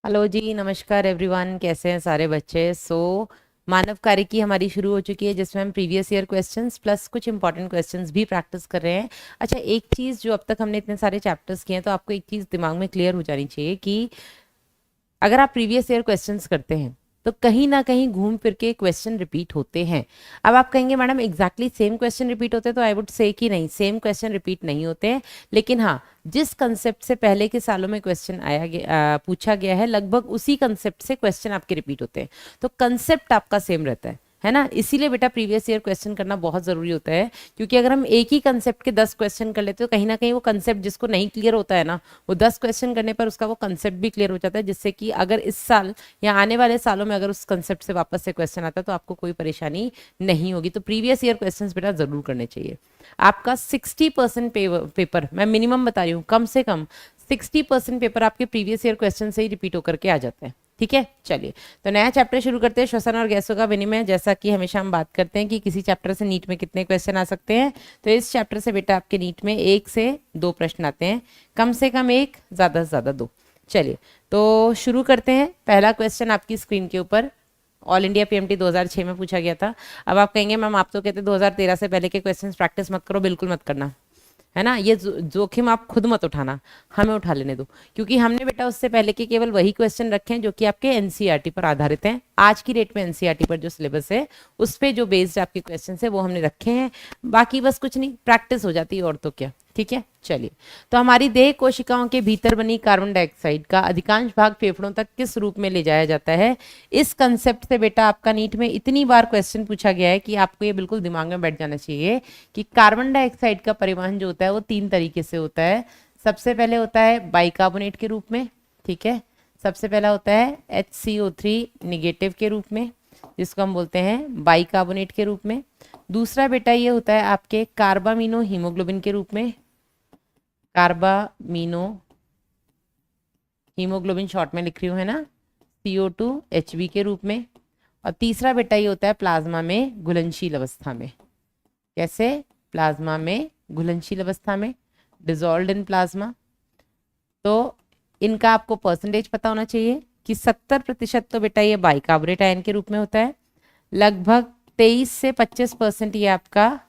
Hello जी, नमस्कार everyone. कैसे हैं सारे बच्चे? मानव कार्य की हमारी शुरू हो चुकी है, जिसमें हम प्रीवियस ईयर क्वेश्चंस प्लस कुछ इंपॉर्टेंट क्वेश्चंस भी प्रैक्टिस कर रहे हैं। अच्छा, एक चीज़ जो अब तक हमने इतने सारे चैप्टर्स किए हैं, तो आपको एक चीज़ दिमाग में क्लियर हो जानी चाहिए कि अगर आप प्रीवियस ईयर क्वेश्चंस करते हैं तो कहीं ना कहीं घूम फिर के क्वेश्चन रिपीट होते हैं। अब आप कहेंगे madam exactly same question repeat होते हैं, तो आई वुड से कि नहीं, सेम क्वेश्चन रिपीट नहीं होते हैं। लेकिन हाँ, जिस कंसेप्ट से पहले के सालों में क्वेश्चन पूछा गया है, लगभग उसी कंसेप्ट से क्वेश्चन आपके रिपीट होते हैं। तो कंसेप्ट आपका सेम रहता है ना। इसीलिए बेटा प्रीवियस ईयर क्वेश्चन करना बहुत जरूरी होता है, क्योंकि अगर हम एक ही कंसेप्ट के 10 क्वेश्चन कर लेते तो कहीं ना कहीं वो कंसेप्ट जिसको नहीं क्लियर होता है ना, वो 10 क्वेश्चन करने पर उसका वो कंसेप्ट भी क्लियर हो जाता है, जिससे कि अगर इस साल या आने वाले सालों में अगर उस कंसेप्ट से वापस से क्वेश्चन आता है तो आपको कोई परेशानी नहीं होगी। तो प्रीवियस ईयर क्वेश्चन बेटा जरूर करने चाहिए। आपका 60% पेपर मैं मिनिमम बता रही हूँ, कम से कम 60% पेपर आपके प्रीवियस ईयर क्वेश्चन से ही रिपीट होकर के आ जाते हैं। ठीक है, चलिए तो नया चैप्टर शुरू करते हैं, श्वसन और गैसों का विनिमय। जैसा कि हमेशा हम बात करते हैं कि किसी चैप्टर से नीट में कितने क्वेश्चन आ सकते हैं, तो इस चैप्टर से बेटा आपके नीट में 1 से 2 प्रश्न आते हैं, कम से कम 1, ज़्यादा से ज़्यादा 2। चलिए तो शुरू करते हैं। पहला क्वेश्चन आपकी स्क्रीन के ऊपर ऑल इंडिया पीएमटी 2006 में पूछा गया था। अब आप कहेंगे मैम आप तो कहते 2013 से पहले के क्वेश्चंस प्रैक्टिस मत करो। बिल्कुल मत करना, है ना। ये जोखिम आप खुद मत उठाना, हमें उठा लेने दो, क्योंकि हमने बेटा उससे पहले के केवल वही क्वेश्चन रखे हैं जो कि आपके एनसीईआरटी पर आधारित हैं। आज की डेट में एनसीईआरटी पर जो सिलेबस है उस पे जो बेस्ड आपके क्वेश्चन है वो हमने रखे हैं। बाकी बस कुछ नहीं, प्रैक्टिस हो जाती है और तो क्या। ठीक है, चलिए तो हमारी देह कोशिकाओं के भीतर बनी कार्बन डाइऑक्साइड का अधिकांश भाग फेफड़ों तक किस रूप में ले जाया जाता है। इस कंसेप्ट से बेटा आपका नीट में इतनी बार क्वेश्चन पूछा गया है कि आपको ये बिल्कुल दिमाग में बैठ जाना चाहिए कि कार्बन डाइऑक्साइड का परिवहन जो होता है वो 3 तरीके से होता है। सबसे पहले होता है बाइकार्बोनेट के रूप में। ठीक है, सबसे पहला होता है HCO3 निगेटिव के रूप में, जिसको हम बोलते हैं बाइकार्बोनेट के रूप में। दूसरा बेटा ये होता है आपके कार्बामिनो हीमोग्लोबिन के रूप में, कार्बामिनो हीमोग्लोबिन शॉर्ट में लिख रही हूँ, है ना, CO2 HB के रूप में। और तीसरा बेटा ये होता है प्लाज्मा में घुलनशील अवस्था में। कैसे? प्लाज्मा में घुलनशील अवस्था में, डिजॉल्व्ड इन प्लाज्मा। तो इनका आपको परसेंटेज पता होना चाहिए कि 70% तो बेटा ये बाइकार्बोनेट आयन के रूप में होता है, लगभग 23 से 25% ये आपका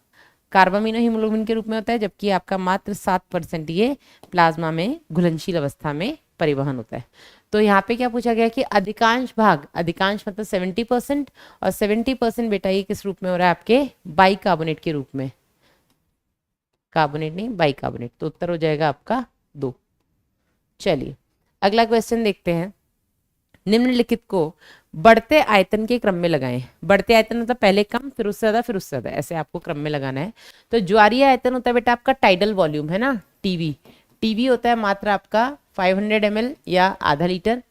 कार्बामिनो हीमोग्लोबिन के रूप में होता है, जबकि आपका मात्र 7% ये प्लाज्मा में घुलनशील अवस्था में परिवहन होता है। तो यहाँ पे क्या पूछा गया कि अधिकांश भाग, अधिकांश मतलब 70%, और 70% बेटा ये किस रूप में हो रहा है आपके बाइकार्बोनेट के रूप में। कार्बोनेट नहीं, बाइकार्बोनेट। तो उत्तर हो जाएगा आपका 2। चलिए अगला क्वेश्चन देखते हैं। निम्नलिखित को बढ़ते आयतन के क्रम में लगाएं। बढ़ते आयतन मतलब पहले कम, फिर उससे ज्यादा, फिर उससे ज्यादा, ऐसे आपको क्रम में लगाना है। तो ज्वारीय आयतन होता है बेटा आपका टाइडल वॉल्यूम, है ना, टीवी। टीवी होता है मात्र आपका 500 ml या आधा लीटर।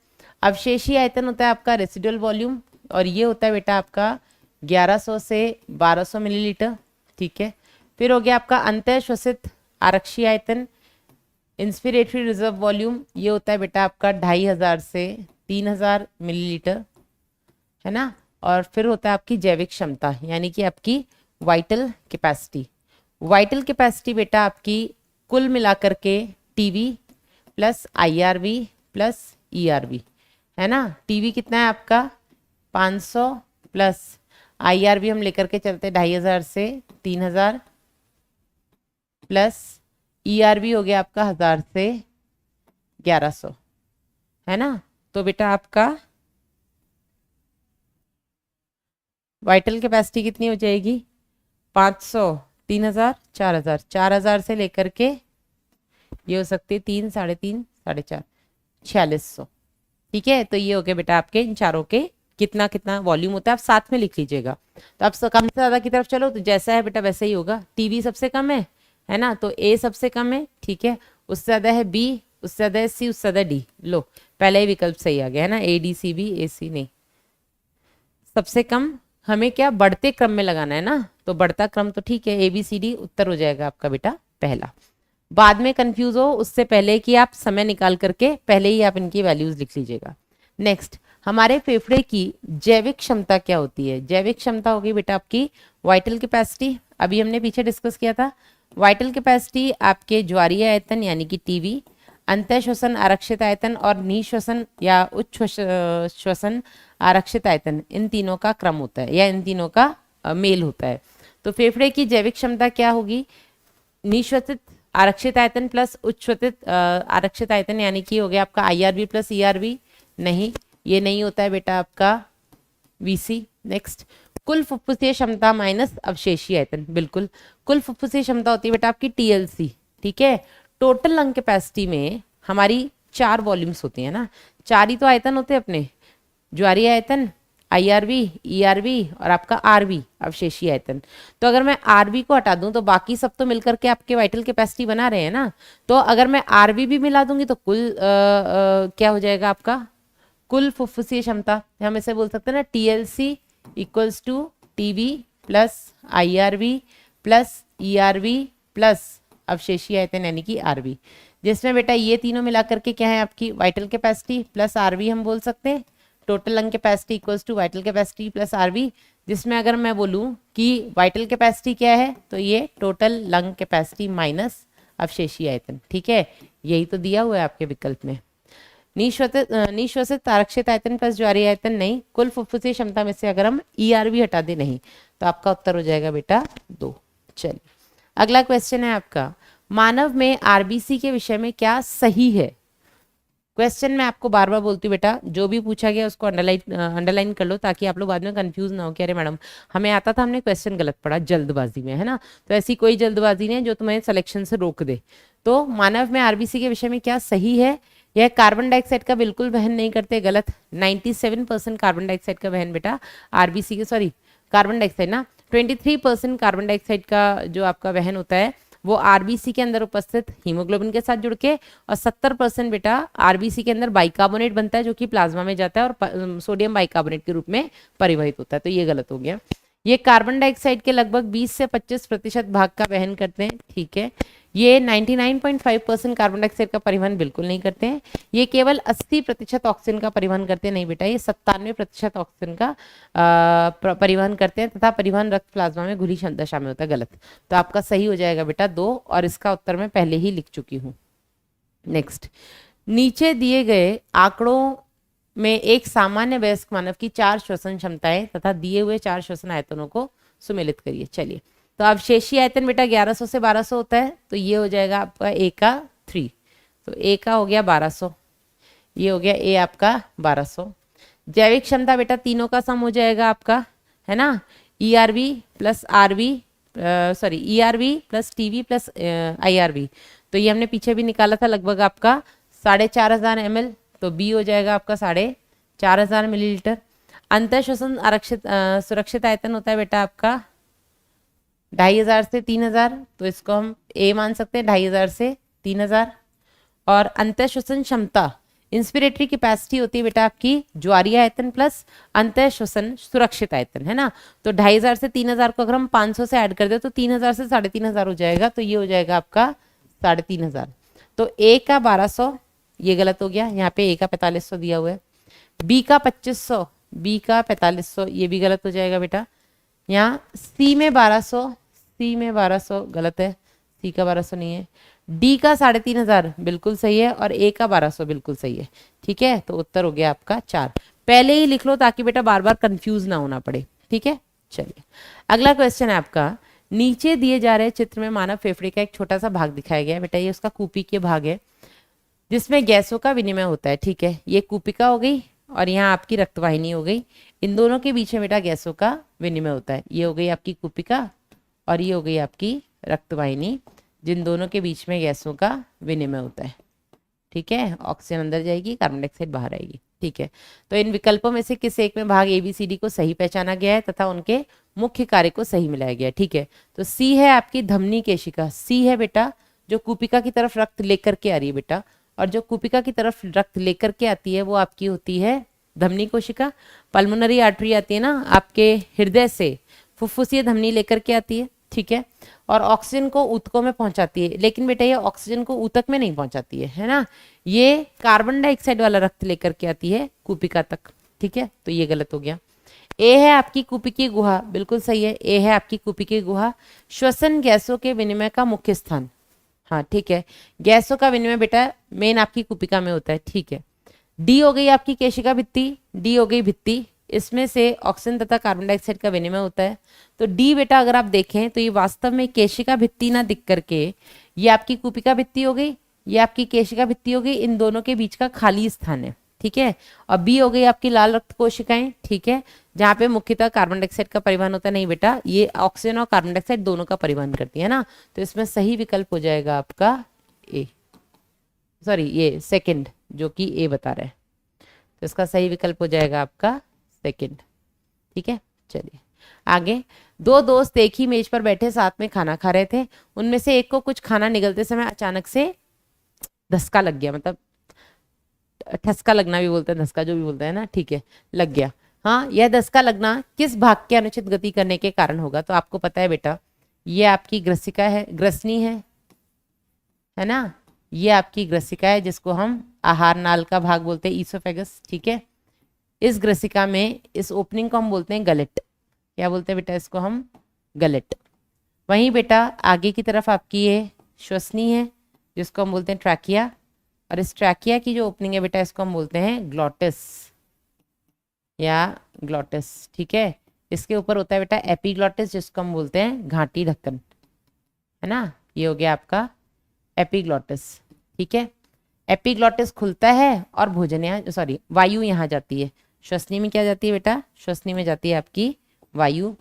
अवशेषी आयतन होता है आपका रेसिडुअल वॉल्यूम, और ये होता है बेटा आपका 1100 से 1200 मिलीलीटर। ठीक है, फिर हो गया आपका अंतः श्वसित आरक्षी आयतन, इंस्पिरेटरी रिजर्व वॉल्यूम, ये होता है बेटा आपका 2500 से 3000 मिलीलीटर, है ना। और फिर होता है आपकी जैविक क्षमता, यानी कि आपकी वाइटल कैपेसिटी। वाइटल कैपेसिटी बेटा आपकी कुल मिलाकर के TV plus IRV plus ERV, है ना। टीवी कितना है आपका 500 प्लस IRV हम लेकर के चलते 2500 से 3000 प्लस ERV हो गया आपका 1000 से 1100, है ना। तो बेटा आपका वाइटल कैपेसिटी कितनी हो जाएगी 500, 3000, 4000, 4000 से लेकर के ये हो सकती है 3, 3.5, 4.5, 4600। ठीक है, तो ये हो गया बेटा आपके इन चारों के कितना कितना वॉल्यूम होता है, आप साथ में लिख लीजिएगा। तो आप कम से ज्यादा की तरफ चलो, तो जैसा है बेटा वैसे ही होगा। टीवी सबसे कम है ना, तो ए सबसे कम है। ठीक है, उससे ज्यादा है बी, उससे ज्यादा है सी, उससे ज्यादा डी। लो पहला ही विकल्प सही आ गया, है ना, ADCB AC नहीं। सबसे कम हमें क्या बढ़ते क्रम में लगाना है ना, तो बढ़ता क्रम तो ठीक है, ABCD उत्तर हो जाएगा आपका बेटा पहला। बाद में कंफ्यूज हो उससे पहले कि आप समय निकाल करके पहले ही आप इनकी वैल्यूज लिख लीजिएगा। नेक्स्ट, हमारे फेफड़े की जैविक क्षमता क्या होती है। जैविक क्षमता होगी बेटा आपकी वाइटल कैपेसिटी, अभी हमने पीछे डिस्कस किया था। वाइटल कैपेसिटी आपके ज्वारीय आयतन यानी कि टीवी, अंतः श्वसन आरक्षित आयतन और निश्वसन या उच्च श्वसन आरक्षित आयतन, इन तीनों का क्रम होता है या इन तीनों का मेल होता है। तो फेफड़े की जैविक क्षमता क्या होगी? निश्वसित आरक्षित आयतन प्लस उच्छ्वसित आरक्षित आयतन, यानी कि हो गया आपका आईआरबी प्लस ईआरबी। नहीं, ये नहीं होता है बेटा आपका वीसी। नेक्स्ट, कुल फुफ्फुसीय क्षमता माइनस अवशेषीय आयतन। बिल्कुल, कुल फुफ्फुसीय क्षमता होती है बेटा आपकी टीएलसी। ठीक है, टोटल लंग कैपेसिटी में हमारी 4 वॉल्यूम्स होती है ना, 4 ही तो आयतन होते हैं अपने, ज्वारीय आयतन, आईआरबी, ईआरबी और आपका आरबी अवशेषीय आयतन। तो अगर मैं आरबी को हटा दूं तो बाकी सब तो मिलकर के आपके वाइटल कैपेसिटी बना रहे हैं ना। तो अगर मैं आरबी भी मिला दूंगी तो कुल क्या हो जाएगा आपका? कुल फुफ्फुसीय क्षमता। हम इसे बोल सकते हैं ना TLC equals to TV plus IRB plus ERB plus अवशेषीय आयतन यानी कि आरबी, जिसमें बेटा ये तीनों मिलाकर के क्या है आपकी वाइटल कैपेसिटी प्लस आरबी हम बोल सकते हैं। Total lung capacity equals to vital capacity plus RV, जिसमें अगर मैं बोलूं कि वाइटल कैपेसिटी क्या है तो ये टोटल लंग कैपेसिटी माइनस अवशेषीय आयतन। ठीक है, यही तो दिया हुआ है आपके विकल्प में। निश्वसित आरक्षित आयतन प्लस ज्वारीय आयतन नहीं, कुल फुफ्फुसीय क्षमता में से अगर हम ईआरबी हटा दे नहीं, तो आपका उत्तर हो जाएगा बेटा 2। चलिए, अगला क्वेश्चन है आपका, मानव में आरबीसी के विषय में क्या सही है? क्वेश्चन मैं आपको बार बार बोलती हूँ बेटा, जो भी पूछा गया उसको अंडरलाइन कर लो ताकि आप लोग बाद में कंफ्यूज ना हो कि अरे मैडम हमें आता था, हमने क्वेश्चन गलत पढ़ा जल्दबाजी में, है ना। तो ऐसी कोई जल्दबाजी नहीं जो तुम्हें सिलेक्शन से रोक दे। तो मानव में आरबीसी के विषय में क्या सही है? यह कार्बन डाइऑक्साइड का बिल्कुल वहन नहीं करते, गलत। 97% कार्बन डाइऑक्साइड का वहन बेटा आरबीसी के, सॉरी कार्बन डाइऑक्साइड ना, 23% कार्बन डाइऑक्साइड का जो आपका वहन होता है वो आरबीसी के अंदर उपस्थित हीमोग्लोबिन के साथ जुड़ के, और 70% बेटा आरबीसी के अंदर बाइकार्बोनेट बनता है जो कि प्लाज्मा में जाता है और सोडियम बाइकार्बोनेट के रूप में परिवहित होता है। तो ये गलत हो गया। ये कार्बन डाइऑक्साइड के लगभग 20 से 25% भाग का वहन करते हैं। ठीक है, ये 99.5% कार्बन डाइऑक्साइड का परिवहन बिल्कुल नहीं करते हैं। ये केवल 80% ऑक्सीजन का परिवहन करते हैं। नहीं बेटा, ये 97% ऑक्सीजन का परिवहन करते हैं तथा परिवहन रक्त प्लाज्मा में घुली दशा में होता है। गलत। तो आपका सही हो जाएगा बेटा 2, और इसका उत्तर मैं पहले ही लिख चुकी हूँ। नेक्स्ट, नीचे दिए गए आंकड़ों में एक सामान्य वयस्क मानव की 4 श्वसन क्षमताएं तथा दिए हुए 4 श्वसन आयतनों को सुमेलित करिए। चलिए, तो अवशेषीय आयतन बेटा 1100 से 1200 होता है, तो ये हो जाएगा आपका ए का 3, तो ए का हो गया 1200, ये हो गया ए आपका 1200। जैविक क्षमता बेटा तीनों का सम हो जाएगा आपका, है ना, ERV plus RV, sorry ERV plus TV plus IRV. तो ये हमने पीछे भी निकाला था, लगभग आपका 4500 ml, तो बी हो जाएगा आपका 4500 मिलीलीटर। अंतः श्वसन आरक्षित सुरक्षित आयतन होता है बेटा आपका 2500 से 3000, तो इसको हम ए मान सकते हैं 2500 से 3000। और अंतः श्वसन क्षमता इंस्पिरेटरी कैपेसिटी होती है बेटा आपकी ज्वारीय आयतन प्लस अंतः श्वसन सुरक्षित आयतन, है ना। तो 2500 से 3000 को अगर हम 500 से ऐड कर दे तो 3000 से 3500 हो जाएगा, तो ये हो जाएगा आपका 3500। तो ए का 1200 ये गलत हो गया, यहाँ पे ए का 4500 दिया हुआ है। बी का 2500, बी का 4500 ये भी गलत हो जाएगा बेटा। यहाँ सी में 1200, सी में 1200 गलत है, सी का 1200 नहीं है। डी का 3500 बिल्कुल सही है, और ए का 1200 बिल्कुल सही है। ठीक है, तो उत्तर हो गया आपका 4। पहले ही लिख लो ताकि बेटा बार बार कंफ्यूज ना होना पड़े। ठीक है, चलिए अगला क्वेश्चन है आपका, नीचे दिए जा रहे चित्र में मानव फेफड़े का एक छोटा सा भाग दिखाया गया है बेटा, ये उसका कूपिकीय भाग है जिसमें गैसों का विनिमय होता है। ठीक है, ये कूपिका हो गई और यहाँ आपकी रक्तवाहिनी हो गई, इन दोनों के बीच में बेटा गैसों का विनिमय होता है। ये हो गई आपकी कूपिका और ये हो गई आपकी रक्तवाहिनी, जिन दोनों के बीच में गैसों का विनिमय होता है। ठीक है, ऑक्सीजन अंदर जाएगी, कार्बन डाइऑक्साइड बाहर आएगी। ठीक है, तो इन विकल्पों में से किस एक में भाग ABCD को सही पहचाना गया है तथा उनके मुख्य कार्य को सही मिलाया गया है। ठीक है, तो सी है आपकी धमनी केशिका, सी है बेटा जो कूपिका की तरफ रक्त लेकर के आ रही है बेटा, और जो कूपिका की तरफ रक्त लेकर के आती है वो आपकी होती है धमनी कोशिका। पल्मोनरी आर्टरी आती है ना आपके हृदय से, फुफ्फुसीय धमनी लेकर के आती है। ठीक है, और ऑक्सीजन को ऊतकों में पहुंचाती है, लेकिन बेटा ये ऑक्सीजन को ऊतक में नहीं पहुंचाती है ना, ये कार्बन डाइऑक्साइड वाला रक्त लेकर के आती है कूपिका तक। ठीक है, तो ये गलत हो गया। ए है आपकी कूपिकीय गुहा, बिल्कुल सही है, ए है आपकी कूपिकीय गुहा, श्वसन गैसों के विनिमय का मुख्य स्थान। हाँ ठीक है, गैसों का विनिमय बेटा मेन आपकी कुपिका में होता है, ठीक है। डी हो गई आपकी केशिका भित्ति, डी हो गई भित्ति, इसमें से ऑक्सीजन तथा कार्बन डाइऑक्साइड का विनिमय होता है। तो डी बेटा अगर आप देखें तो ये वास्तव में केशिका भित्ति ना दिख करके ये आपकी कुपिका भित्ति हो गई, ये आपकी केशिका भित्ति हो गई, इन दोनों के बीच का खाली स्थान है, ठीक है। और बी हो गई आपकी लाल रक्त कोशिकाएं, ठीक है, जहाँ पे मुख्यतः कार्बन डाइऑक्साइड का परिवहन होता है। नहीं बेटा, ये ऑक्सीजन और कार्बन डाइऑक्साइड दोनों का परिवहन करती है ना, तो इसमें सही विकल्प हो जाएगा आपका ए, सॉरी ये सेकंड जो कि ए बता रहा है, तो इसका सही विकल्प हो जाएगा आपका सेकंड, ठीक है। चलिए आगे, दो दोस्त एक ही मेज पर बैठे साथ में खाना खा रहे थे, उनमें से एक को कुछ खाना निगलते समय अचानक से धसका लग गया, मतलब ठसका लगना भी बोलते हैं, धसका जो भी बोलते हैं ना, ठीक है, लग गया। हाँ, यह धसका लगना किस भाग के अनुचित गति करने के कारण होगा? तो आपको पता है बेटा, ये आपकी ग्रसिका है, ग्रसनी है ना, ये आपकी ग्रसिका है जिसको हम आहार नाल का भाग बोलते हैं, ईसोफेगस, ठीक है। इस ग्रसिका में इस ओपनिंग को हम बोलते हैं गलेट, क्या बोलते हैं बेटा इसको हम? गलेट। वहीं बेटा आगे की तरफ आपकी ये श्वसनी है जिसको हम बोलते हैं ट्रैकिया, और इस ट्रैकिया की जो ओपनिंग है बेटा इसको हम बोलते हैं ग्लॉटिस या ग्लॉटिस, ठीक है। इसके ऊपर होता है बेटा एपीग्लॉटिस जिसको हम बोलते हैं घाटी ढक्कन, है ना, ये हो गया आपका एपीग्लॉटिस, ठीक है। एपीग्लॉटिस खुलता है और भोजन यहाँ, सॉरी वायु यहाँ जाती है। श्वसनी में क्या जाती है बेटा? श्वसनी में जाती है आपकी वायु,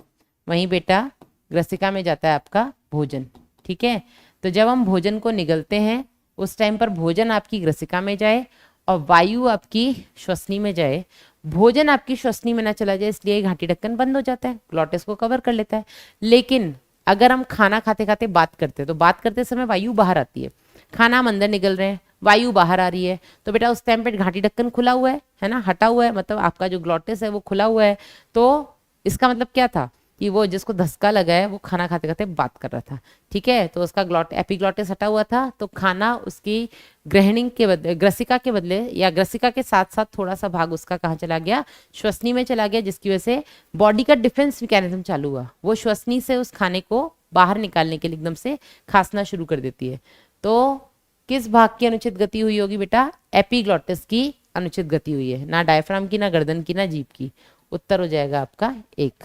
वहीं बेटा ग्रसिका में जाता है आपका भोजन, ठीक है। तो जब हम भोजन को निगलते हैं उस टाइम पर भोजन आपकी ग्रसिका में जाए और वायु आपकी श्वसनी में जाए, भोजन आपकी श्वसनी में ना चला जाए इसलिए घाटी ढक्कन बंद हो जाता है, ग्लॉटिस को कवर कर लेता है। लेकिन अगर हम खाना खाते खाते बात करते हैं तो बात करते समय वायु बाहर आती है, खाना हम अंदर निगल रहे हैं, वायु बाहर आ रही है, तो बेटा उस टाइम पे घाटी ढक्कन खुला हुआ है ना, हटा हुआ है, मतलब आपका जो ग्लॉटिस है वो खुला हुआ है। तो इसका मतलब क्या था कि वो जिसको धसका लगा है वो खाना खाते खाते बात कर रहा था, ठीक है। तो उसका एपीग्लॉटिस हटा हुआ था, तो खाना उसकी ग्रहणी के बदले, ग्रसिका के बदले या ग्रसिका के साथ साथ थोड़ा सा भाग उसका कहाँ चला गया? श्वसनी में चला गया, जिसकी वजह से बॉडी का डिफेंस मैकेनिज्म चालू हुआ, वो श्वसनी से उस खाने को बाहर निकालने के लिए एकदम से खांसना शुरू कर देती है। तो किस भाग की अनुचित गति हुई होगी बेटा? एपीग्लॉटिस की अनुचित गति हुई है, ना डायफ्राम की, ना गर्दन की, ना जीभ की। उत्तर हो जाएगा आपका एक।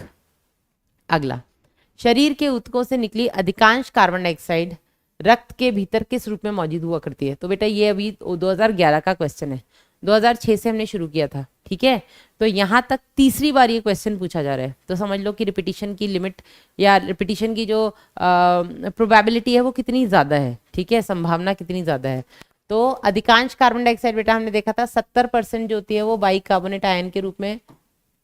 अगला, शरीर के ऊतकों से निकली अधिकांश कार्बन डाइऑक्साइड रक्त के भीतर किस रूप में मौजूद हुआ करती है? तो बेटा ये अभी 2011 का क्वेश्चन है, 2006 से हमने शुरू किया था, ठीक है। तो यहाँ तक तीसरी बार ये क्वेश्चन पूछा जा रहा है, तो समझ लो कि रिपीटिशन की लिमिट या रिपीटिशन की जो प्रोबेबिलिटी है वो कितनी ज़्यादा है, ठीक है, संभावना कितनी ज़्यादा है। तो अधिकांश कार्बन डाइऑक्साइड बेटा हमने देखा था 70% जो होती है वो बाइकार्बोनेट आयन के रूप में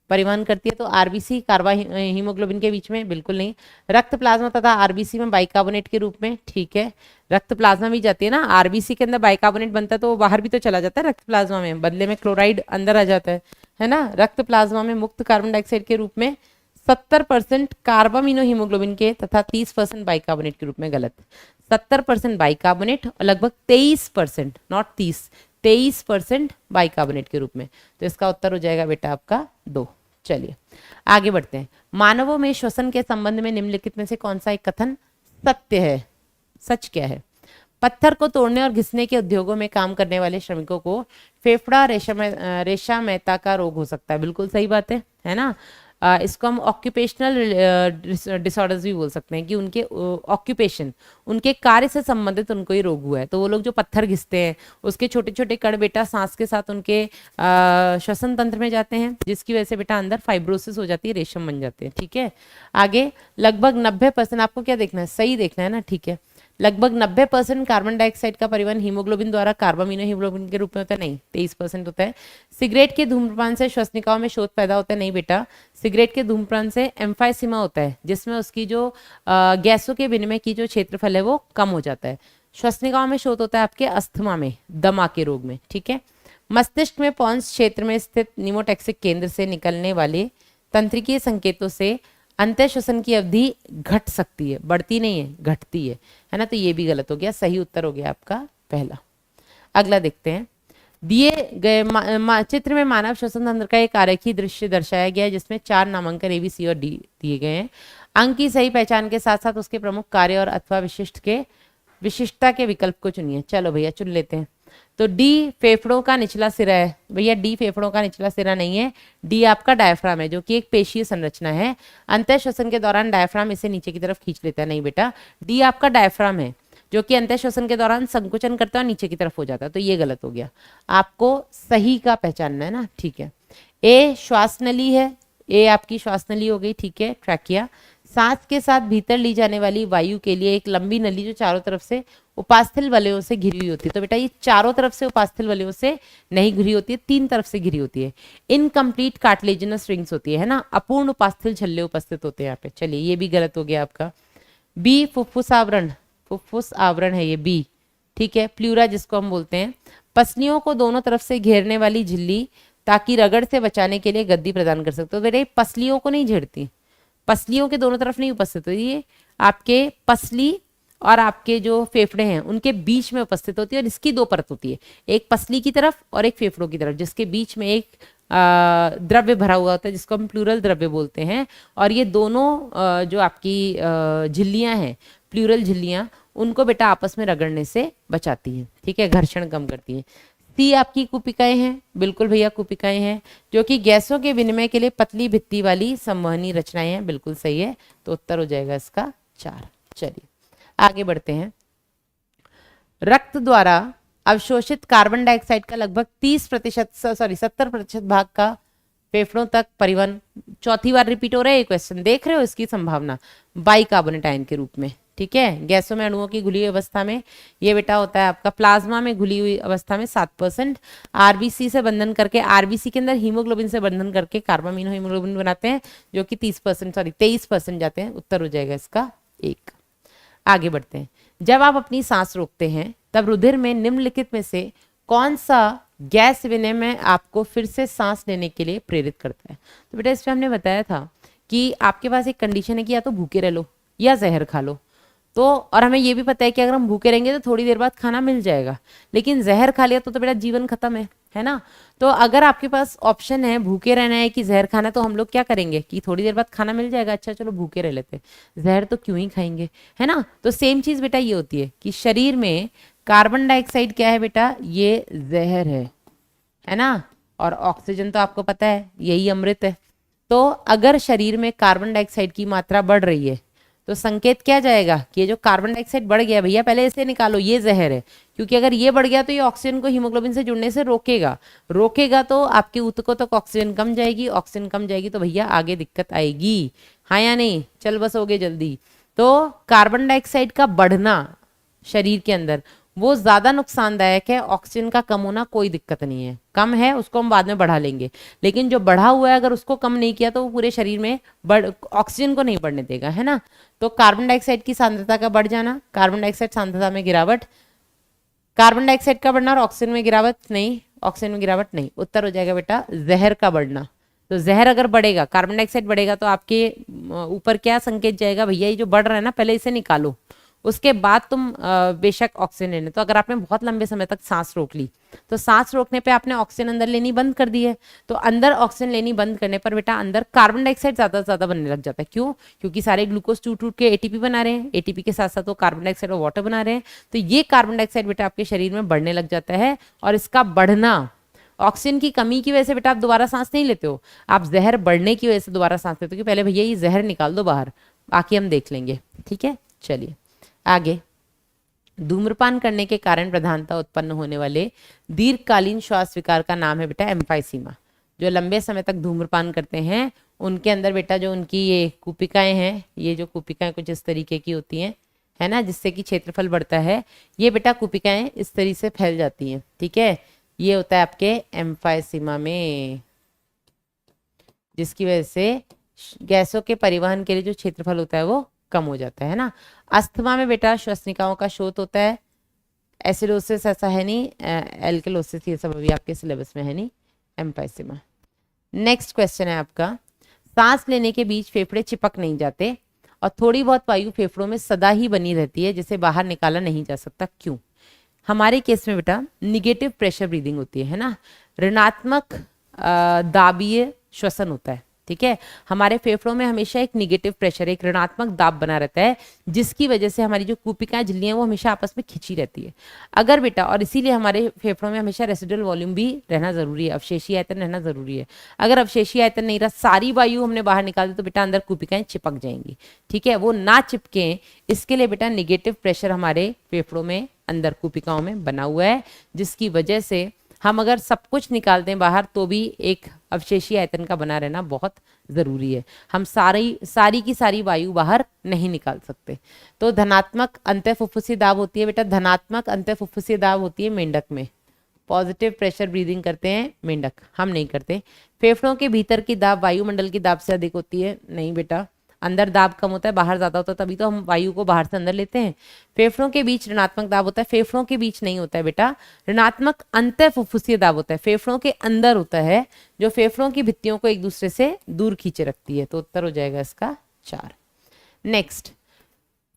परिवहन करती है। तो आरबीसी कार्बा हीमोग्लोबिन के बीच में बिल्कुल नहीं। रक्त प्लाज्मा तथा आरबीसी में बाइकार्बोनेट के रूप में, ठीक है, रक्त प्लाज्मा भी जाती है ना, आरबीसी के अंदर बाइकार्बोनेट बनता है तो वो बाहर भी तो चला जाता है रक्त प्लाज्मा में, बदले में क्लोराइड अंदर आ जाता है ना। रक्त प्लाज्मा में मुक्त कार्बन डाइऑक्साइड के रूप में 70% कार्बामिनो हीमोग्लोबिन के तथा 30% बाइकार्बोनेट के रूप में। गलत, 70% बाइकार्बोनेट और लगभग 23%, नॉट 30, 23% बाइकार्बोनेट के रूप में। तो इसका उत्तर हो जाएगा बेटा आपका 2। चलिए आगे बढ़ते हैं। मानवों में श्वसन के संबंध में निम्नलिखित में से कौन सा एक कथन सत्य है? सच क्या है? पत्थर को तोड़ने और घिसने के उद्योगों में काम करने वाले श्रमिकों को फेफड़ा रेशा का रोग हो सकता है। बिल्कुल सही बात है ना। इसको हम ऑक्यूपेशनल डिसऑर्डर्स भी बोल सकते हैं कि उनके ऑक्यूपेशन, उनके कार्य से संबंधित उनको ये रोग हुआ है। तो वो लोग जो पत्थर घिसते हैं उसके छोटे छोटे कण बेटा सांस के साथ उनके श्वसन तंत्र में जाते हैं, जिसकी वजह से बेटा अंदर फाइब्रोसिस हो जाती है, रेशम बन जाते हैं, ठीक है। आगे लगभग 90%, आपको क्या देखना है? सही देखना है ना, ठीक है। लगभग 90% कार्बन डाइऑक्साइड का परिवहन हीमोग्लोबिन द्वारा कार्बामिनो हीमोग्लोबिन के रूप में होता है। नहीं, 23% होता है। सिगरेट के धूम्रपान से श्वसनिकाओं में शोथ पैदा होता है। नहीं बेटा, सिगरेट के धूम्रपान से एम्फाइसीमा होता है, जिसमें उसकी जो गैसों के विनिमय की जो क्षेत्रफल है वो कम हो जाता है। श्वसनिकाओं में शोथ होता है आपके अस्थमा में, दमा के रोग में, ठीक है। मस्तिष्क में पॉन्स क्षेत्र में स्थित निमोटैक्सिक केंद्र से निकलने वाले तंत्रिकीय संकेतों से अंतः श्वसन की अवधि घट सकती है, बढ़ती नहीं है, घटती है ना। तो ये भी गलत हो गया, सही उत्तर हो गया आपका पहला। अगला देखते हैं। दिए गए चित्र में मानव श्वसन तंत्र का एक आरेखीय दृश्य दर्शाया गया है जिसमें 4 नामांकन ए, बी, सी और डी दिए गए हैं। अंक की सही पहचान के साथ साथ उसके प्रमुख कार्य और अथवा विशिष्ट के विशिष्टता के विकल्प को चुनिए। चलो भैया चुन लेते हैं। तो डी फेफड़ों का निचला सिरा है। भैया डी फेफड़ों का निचला सिरा नहीं है, डी आपका डायफ्राम है जो कि एक पेशीय संरचना है। अंतः श्वसन के दौरान डायफ्राम इसे नीचे की तरफ खींच लेता है। नहीं बेटा, डी आपका डायफ्राम है जो कि अंतः श्वसन के दौरान संकुचन करता है और नीचे की तरफ हो जाता है। तो ये गलत हो गया, आपको सही का पहचानना है ना। ठीक है, ए श्वास नली है, ए आपकी श्वास नली हो गई। ठीक है, ट्रैकिया सांस के साथ भीतर ली जाने वाली वायु के लिए एक लंबी नली जो चारों तरफ से उपास्थल वलयों से घिरी हुई होती है। तो बेटा ये चारों तरफ से उपास्थल वलयों से नहीं घिरी होती है, तीन तरफ से घिरी होती है। इनकम्प्लीट कार्टिलेजिनस रिंग्स होती है ना, अपूर्ण उपास्थल छल्ले उपस्थित होते हैं यहाँ पे। चलिए ये भी गलत हो गया आपका। बी फुफ्फुस आवरण, फुफ्फुस आवरण है ये बी। ठीक है, प्लूरा जिसको हम बोलते हैं, पसलियों को दोनों तरफ से घेरने वाली झिल्ली ताकि रगड़ से बचाने के लिए गद्दी प्रदान कर सकते हो। तो बेटा पसलियों को नहीं झेड़ती, पसलियों के दोनों तरफ नहीं उपस्थित होती, ये आपके पसली और आपके जो फेफड़े हैं उनके बीच में उपस्थित होती है। और इसकी दो परत होती है, एक पसली की तरफ और एक फेफड़ों की तरफ, जिसके बीच में एक द्रव्य भरा हुआ होता है जिसको हम प्लूरल द्रव्य बोलते हैं। और ये दोनों जो आपकी झिल्लियां हैं, प्लूरल झिल्लियां, उनको बेटा आपस में रगड़ने से बचाती हैं। ठीक है, घर्षण कम करती हैं। सी आपकी कुपिकाएं हैं, बिल्कुल भैया कुपिकाएं हैं, जो कि गैसों के विनिमय के लिए पतली भित्ति वाली संवहनी रचनाएं हैं। बिल्कुल सही है, तो उत्तर हो जाएगा इसका 4। चलिए आगे बढ़ते हैं। रक्त द्वारा अवशोषित कार्बन डाइऑक्साइड का लगभग 70% भाग का फेफड़ों तक परिवहन, चौथी बार रिपीट हो रहा है ये क्वेश्चन, देख रहे हो इसकी संभावना, बाइकार्बोनेट आयन के रूप में। ठीक है, गैसों में अणुओं की घुली हुई अवस्था में ये बेटा होता है आपका, प्लाज्मा में घुली हुई अवस्था में 7%, आरबीसी से बंधन करके, आरबीसी के अंदर हीमोग्लोबिन से बंधन करके कार्बामिनो हीमोग्लोबिन बनाते हैं जो कि 23% जाते हैं। उत्तर हो जाएगा इसका 1। आगे बढ़ते हैं। जब आप अपनी सांस रोकते हैं तब रुधिर में निम्नलिखित में से कौन सा गैस विनिमय आपको फिर से सांस लेने के लिए प्रेरित करता है? तो बेटा इसमें हमने बताया था कि आपके पास एक कंडीशन है कि या तो भूखे रह लो या जहर खा लो। तो और हमें ये भी पता है कि अगर हम भूखे रहेंगे तो थोड़ी देर बाद खाना मिल जाएगा, लेकिन जहर खा लिया तो बेटा जीवन खत्म है ना। तो अगर आपके पास ऑप्शन है भूखे रहना है कि जहर खाना, तो हम लोग क्या करेंगे कि थोड़ी देर बाद खाना मिल जाएगा, अच्छा चलो भूखे रह लेते, जहर तो क्यों ही खाएंगे, है ना। तो सेम चीज बेटा ये होती है कि शरीर में कार्बन डाइऑक्साइड क्या है बेटा, ये जहर है ना, और ऑक्सीजन तो आपको पता है यही अमृत है। तो अगर शरीर में कार्बन डाइऑक्साइड की मात्रा बढ़ रही है तो संकेत क्या जाएगा कि ये जो कार्बन डाइऑक्साइड बढ़ गया भैया पहले इसे निकालो, ये जहर है। क्योंकि अगर ये बढ़ गया तो ये ऑक्सीजन को हीमोग्लोबिन से जुड़ने से रोकेगा तो आपके ऊतकों तक ऑक्सीजन कम जाएगी, ऑक्सीजन कम जाएगी तो भैया आगे दिक्कत आएगी, हाँ या नहीं, चल बसोगे जल्दी। तो कार्बन डाइऑक्साइड का बढ़ना शरीर के अंदर वो ज्यादा नुकसानदायक है, ऑक्सीजन का कम होना कोई दिक्कत नहीं है, कम है उसको हम बाद में बढ़ा लेंगे, लेकिन जो बढ़ा हुआ है अगर उसको कम नहीं किया तो वो पूरे शरीर में ऑक्सीजन को नहीं बढ़ने देगा, है ना। तो कार्बन डाइऑक्साइड की सांद्रता का बढ़ जाना, कार्बन डाइऑक्साइड सांद्रता में गिरावट, कार्बन डाइऑक्साइड का बढ़ना और ऑक्सीजन में गिरावट नहीं, ऑक्सीजन में गिरावट नहीं। उत्तर हो जाएगा बेटा जहर का बढ़ना। तो जहर अगर बढ़ेगा, कार्बन डाइऑक्साइड बढ़ेगा तो आपके ऊपर क्या संकेत जाएगा, भैया ये जो बढ़ रहा है ना पहले इसे निकालो, उसके बाद तुम बेशक ऑक्सीजन लेने। तो अगर आपने बहुत लंबे समय तक सांस रोक ली तो सांस रोकने पे आपने ऑक्सीजन अंदर लेनी बंद कर दी है, तो अंदर ऑक्सीजन लेनी बंद करने पर बेटा अंदर कार्बन डाइऑक्साइड ज्यादा से ज्यादा बनने लग जाता है। क्यों? क्योंकि सारे ग्लूकोज टूट टूट के एटीपी बना रहे हैं, एटीपी के साथ साथ वो कार्बन डाइऑक्साइड और वाटर बना रहे हैं, तो ये कार्बन डाइऑक्साइड बेटा आपके शरीर में बढ़ने लग जाता है। और इसका बढ़ना ऑक्सीजन की कमी की वजह से बेटा आप दोबारा सांस नहीं लेते हो, आप जहर बढ़ने की वजह से दोबारा सांस लेते हो कि पहले भैया ये जहर निकाल दो बाहर, बाकी हम देख लेंगे। ठीक है, चलिए आगे। धूम्रपान करने के कारण प्रधानता उत्पन्न होने वाले दीर्घकालीन श्वास विकार का नाम है बेटा एम्फाइसीमा। जो लंबे समय तक धूम्रपान करते हैं उनके अंदर बेटा जो उनकी ये कुपिकाएं हैं, ये जो कुपिकाएं कुछ इस तरीके की होती हैं, है ना, जिससे कि क्षेत्रफल बढ़ता है, ये बेटा कुपिकाएं इस तरीके से फैल जाती हैं। ठीक है, ये होता है आपके एम्फाइसीमा में, जिसकी वजह से गैसों के परिवहन के लिए जो क्षेत्रफल होता है वो कम हो जाता है ना। अस्थमा में बेटा श्वसनिकाओं का शोथ होता है, एसिडोसिस ऐसा है नहीं, एल्कलोसिस ये सब अभी आपके सिलेबस में है नहीं, एम्फाइसीमा। नेक्स्ट क्वेश्चन है आपका, सांस लेने के बीच फेफड़े चिपक नहीं जाते और थोड़ी बहुत वायु फेफड़ों में सदा ही बनी रहती है जिसे बाहर निकाला नहीं जा सकता, क्यों? हमारे केस में बेटा निगेटिव प्रेशर ब्रीदिंग होती है ना, ऋणात्मक दाबीय श्वसन होता है, ठीक है। हमारे फेफड़ों में हमेशा एक निगेटिव प्रेशर, एक ऋणात्मक दाब बना रहता है, जिसकी वजह से हमारी जो कूपिकाएं झिल्लियां वो हमेशा आपस में खिंची रहती है। अगर बेटा, और इसीलिए हमारे फेफड़ों में हमेशा रेसिडुअल वॉल्यूम भी रहना जरूरी है, अवशेषी आयतन रहना जरूरी है। अगर अवशेषी आयतन नहीं रहा, सारी वायु हमने बाहर निकाल दी, तो बेटा अंदर कूपिकाएं चिपक जाएंगी। ठीक है, वो ना चिपके इसके लिए बेटा निगेटिव प्रेशर हमारे फेफड़ों में अंदर कूपिकाओं में बना हुआ है, जिसकी वजह से हम अगर सब कुछ निकाल दें बाहर तो भी एक अवशेषी आयतन का बना रहना बहुत जरूरी है। हम सारी की सारी वायु बाहर नहीं निकाल सकते। तो धनात्मक अंतःफुफ्फुसीय दाब होती है बेटा, धनात्मक अंतःफुफ्फुसीय दाब होती है मेंढक में। पॉजिटिव प्रेशर ब्रीदिंग करते हैं मेंढक, हम नहीं करते। फेफड़ों के भीतर की दाब वायुमंडल की दाब से अधिक होती है, नहीं बेटा, अंदर दाब कम होता है, बाहर ज्यादा होता है, तभी तो हम वायु को बाहर से अंदर लेते हैं। फेफड़ों के बीच ऋणात्मक दाब होता है, फेफड़ों के बीच नहीं होता है बेटा, ऋणात्मक अंतःफुफ्फुसीय दाब होता है, फेफड़ों के अंदर होता है, जो फेफड़ों की भित्तियों को एक दूसरे से दूर खींचे रखती है। तो उत्तर हो जाएगा इसका 4। नेक्स्ट,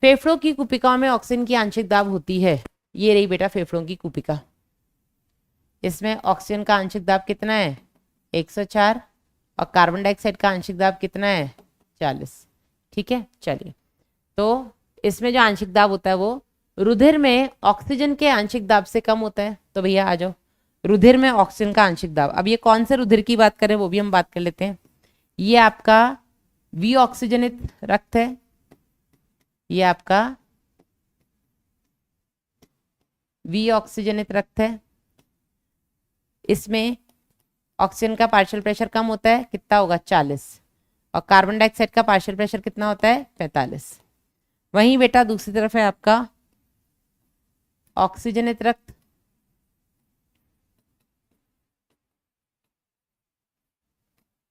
फेफड़ों की कुपिकाओं में ऑक्सीजन की आंशिक दाब होती है। ये रही बेटा फेफड़ों की कुपिका, इसमें ऑक्सीजन का आंशिक दाब कितना है 104 और कार्बन डाइऑक्साइड का आंशिक दाब कितना है 40। ठीक है, चलिए, तो इसमें जो आंशिक दाब होता है वो रुधिर में ऑक्सीजन के आंशिक दाब से कम होता है। तो भैया आ जाओ, रुधिर में ऑक्सीजन का आंशिक दाब, अब ये कौन से रुधिर की बात करें वो भी हम बात कर लेते हैं। ये आपका वी ऑक्सीजनित रक्त है, ये आपका वी ऑक्सीजनित रक्त है, इसमें ऑक्सीजन का पार्शियल प्रेशर कम होता है, कितना होगा 40, और कार्बन डाइऑक्साइड का पार्शियल प्रेशर कितना होता है 45। वहीं बेटा दूसरी तरफ है आपका ऑक्सीजनित रक्त,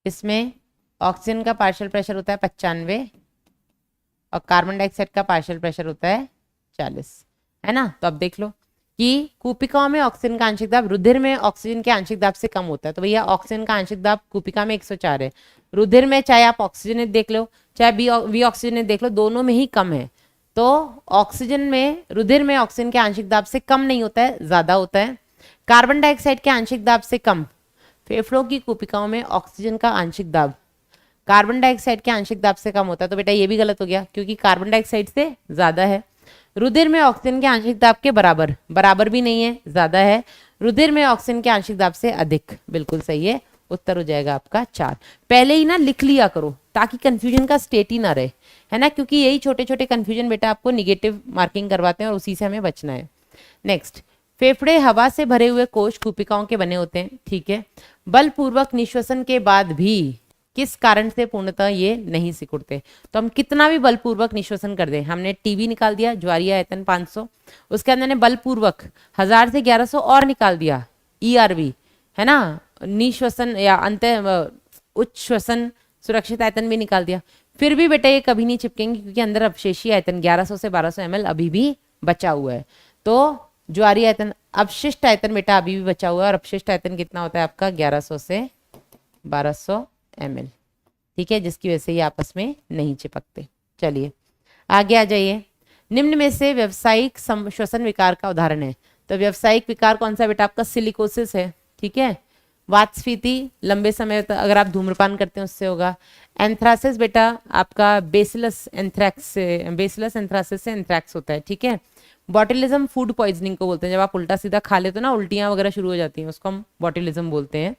इसमें ऑक्सीजन का पार्शियल प्रेशर होता है 95 और कार्बन डाइऑक्साइड का पार्शियल प्रेशर होता है 40, है ना। तो अब देख लो कि कूपिकाओं में ऑक्सीजन का आंशिक दाब रुधिर में ऑक्सीजन के आंशिक दाब से कम होता है। तो भैया ऑक्सीजन का आंशिक दाब कूपिका में 104 है, रुधिर में चाहे आप ऑक्सीजनेट देख लो चाहे वी ऑक्सीजनेट देख लो, दोनों में ही कम है। तो ऑक्सीजन में, रुधिर में ऑक्सीजन के आंशिक दाब से कम नहीं होता है, ज्यादा होता है। कार्बन डाइऑक्साइड के आंशिक दाब से कम, फेफड़ों की कूपिकाओं में ऑक्सीजन का आंशिक दाब कार्बन डाइऑक्साइड के आंशिक दाब से कम होता है। तो बेटा ये भी गलत हो गया, क्योंकि कार्बन डाइऑक्साइड से ज्यादा है। रुधिर में ऑक्सीजन के आंशिक दाब के बराबर, बराबर भी नहीं है, ज्यादा है। रुधिर में ऑक्सीजन के आंशिक दाब से अधिक, बिल्कुल सही है। उत्तर हो जाएगा आपका 4। पहले ही ना लिख लिया करो ताकि कंफ्यूजन का स्टेट ही ना रहे, है ना, क्योंकि यही छोटे छोटे कंफ्यूजन बेटा आपको निगेटिव मार्किंग करवाते हैं और उसी से हमें बचना है। नेक्स्ट, फेफड़े हवा से भरे हुए कोश कूपिकाओं के बने होते हैं। ठीक है, बलपूर्वक निश्वसन के बाद भी किस कारण से पूर्णतः ये नहीं सिकुड़ते। तो हम कितना भी बलपूर्वक निश्वसन कर दें, हमने टीबी निकाल दिया, ज्वारीय आयतन 500, उसके अंदर ने बलपूर्वक 1000 से 1100 और निकाल दिया, ईआरवी, है ना, निश्वसन या अंत उच्च श्वसन सुरक्षित आयतन भी निकाल दिया, फिर भी बेटा ये कभी नहीं चिपकेंगे, क्योंकि अंदर अवशेषी आयतन 1100 से 1200 ml अभी भी बचा हुआ है। तो ज्वारीय आयतन, अवशिष्ट आयतन बेटा अभी भी बचा हुआ है, और अवशिष्ट आयतन कितना होता है आपका 1100 से 1200 ml। ठीक है, जिसकी वजह से ये आपस में नहीं चिपकते। चलिए आगे आ जाइए। निम्न में से व्यावसायिक श्वसन विकार का उदाहरण है। तो व्यावसायिक विकार कौन सा बेटा आपका सिलिकोसिस है। ठीक है, वातस्फीति, लंबे समय तक अगर आप धूम्रपान करते हैं उससे होगा। एंथ्रासिस बेटा आपका बेसिलस एंथ्रैक्स से, बेसिलस एंथ्रासिस से एंथ्रैक्स होता है। ठीक है, बॉटुलिज्म फूड पॉइजनिंग को बोलते हैं, जब आप उल्टा सीधा खा लेते हो ना, उल्टियां वगैरह शुरू हो जाती हैं, उसको हम बॉटुलिज्म बोलते हैं।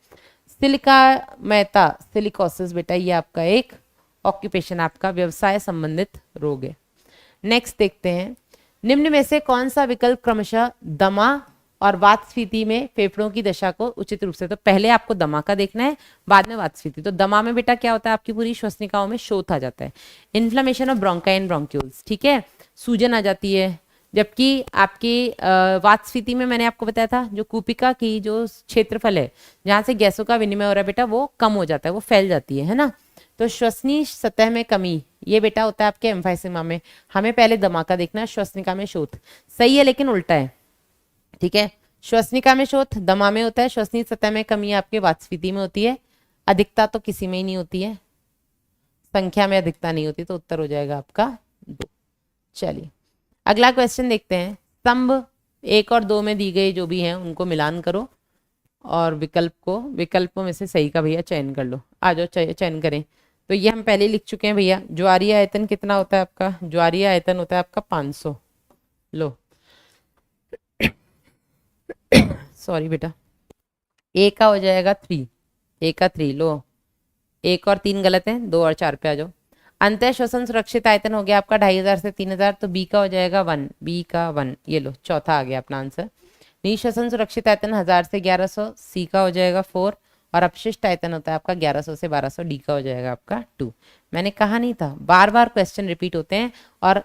सिलिका मैता, सिलिकोसिस बेटा ये आपका एक ऑक्यूपेशन, आपका व्यवसाय संबंधित रोग है। नेक्स्ट देखते हैं, निम्न में से कौन सा विकल्प क्रमशः दमा और वातस्फीति में फेफड़ों की दशा को उचित रूप से, तो पहले आपको दमा का देखना है, बाद में वातस्फीति। तो दमा में बेटा क्या होता है, आपकी पूरी श्वसनिकाओं में शोथ आ जाता है, inflammation of bronchi and bronchioles. ठीक है, सूजन आ जाती है। जबकि आपकी वातस्फीति में मैंने आपको बताया था, जो कूपिका की जो क्षेत्रफल है जहां से गैसों का विनिमय हो रहा है बेटा, वो कम हो जाता है, वो फैल जाती है ना। तो श्वसनीय सतह में कमी, ये बेटा होता है आपके एम्फाइसेमा में। हमें पहले दमा का देखना है, श्वसनिका में शोथ। सही है, लेकिन उल्टा है। ठीक है, श्वसनिका में शोथ दमा में होता है, श्वसनीय सतह में कमी आपके वातस्फीति में होती है। अधिकता तो किसी में ही नहीं होती है, संख्या में अधिकता नहीं होती। तो उत्तर हो जाएगा आपका 2। चलिए अगला क्वेश्चन देखते हैं। स्तंभ 1 और 2 में दी गई जो भी हैं उनको मिलान करो। और विकल्पों में से सही का भैया चयन कर लो। आ जाओ, चयन करें। तो ये हम पहले लिख चुके हैं भैया। ज्वारीय आयतन कितना होता है आपका? ज्वारीय आयतन होता है आपका 500। लो सॉरी बेटा, ए का हो जाएगा 3, ए का 3 लो। एक और 3 गलत है, 2 और 4 पे आ जाओ। अंतः श्वसन सुरक्षित आयतन हो गया आपका 2500 से 3000, तो बी का हो जाएगा 1, बी का 1। ये लो, चौथा आ गया अपना आंसर। निःश्वसन सुरक्षित आयतन 1000 से 1100, सी का हो जाएगा 4। और अपशिष्ट आयतन होता है आपका 1100 से 1200, डी का हो जाएगा आपका 2। मैंने कहा नहीं था, बार बार क्वेश्चन रिपीट होते हैं, और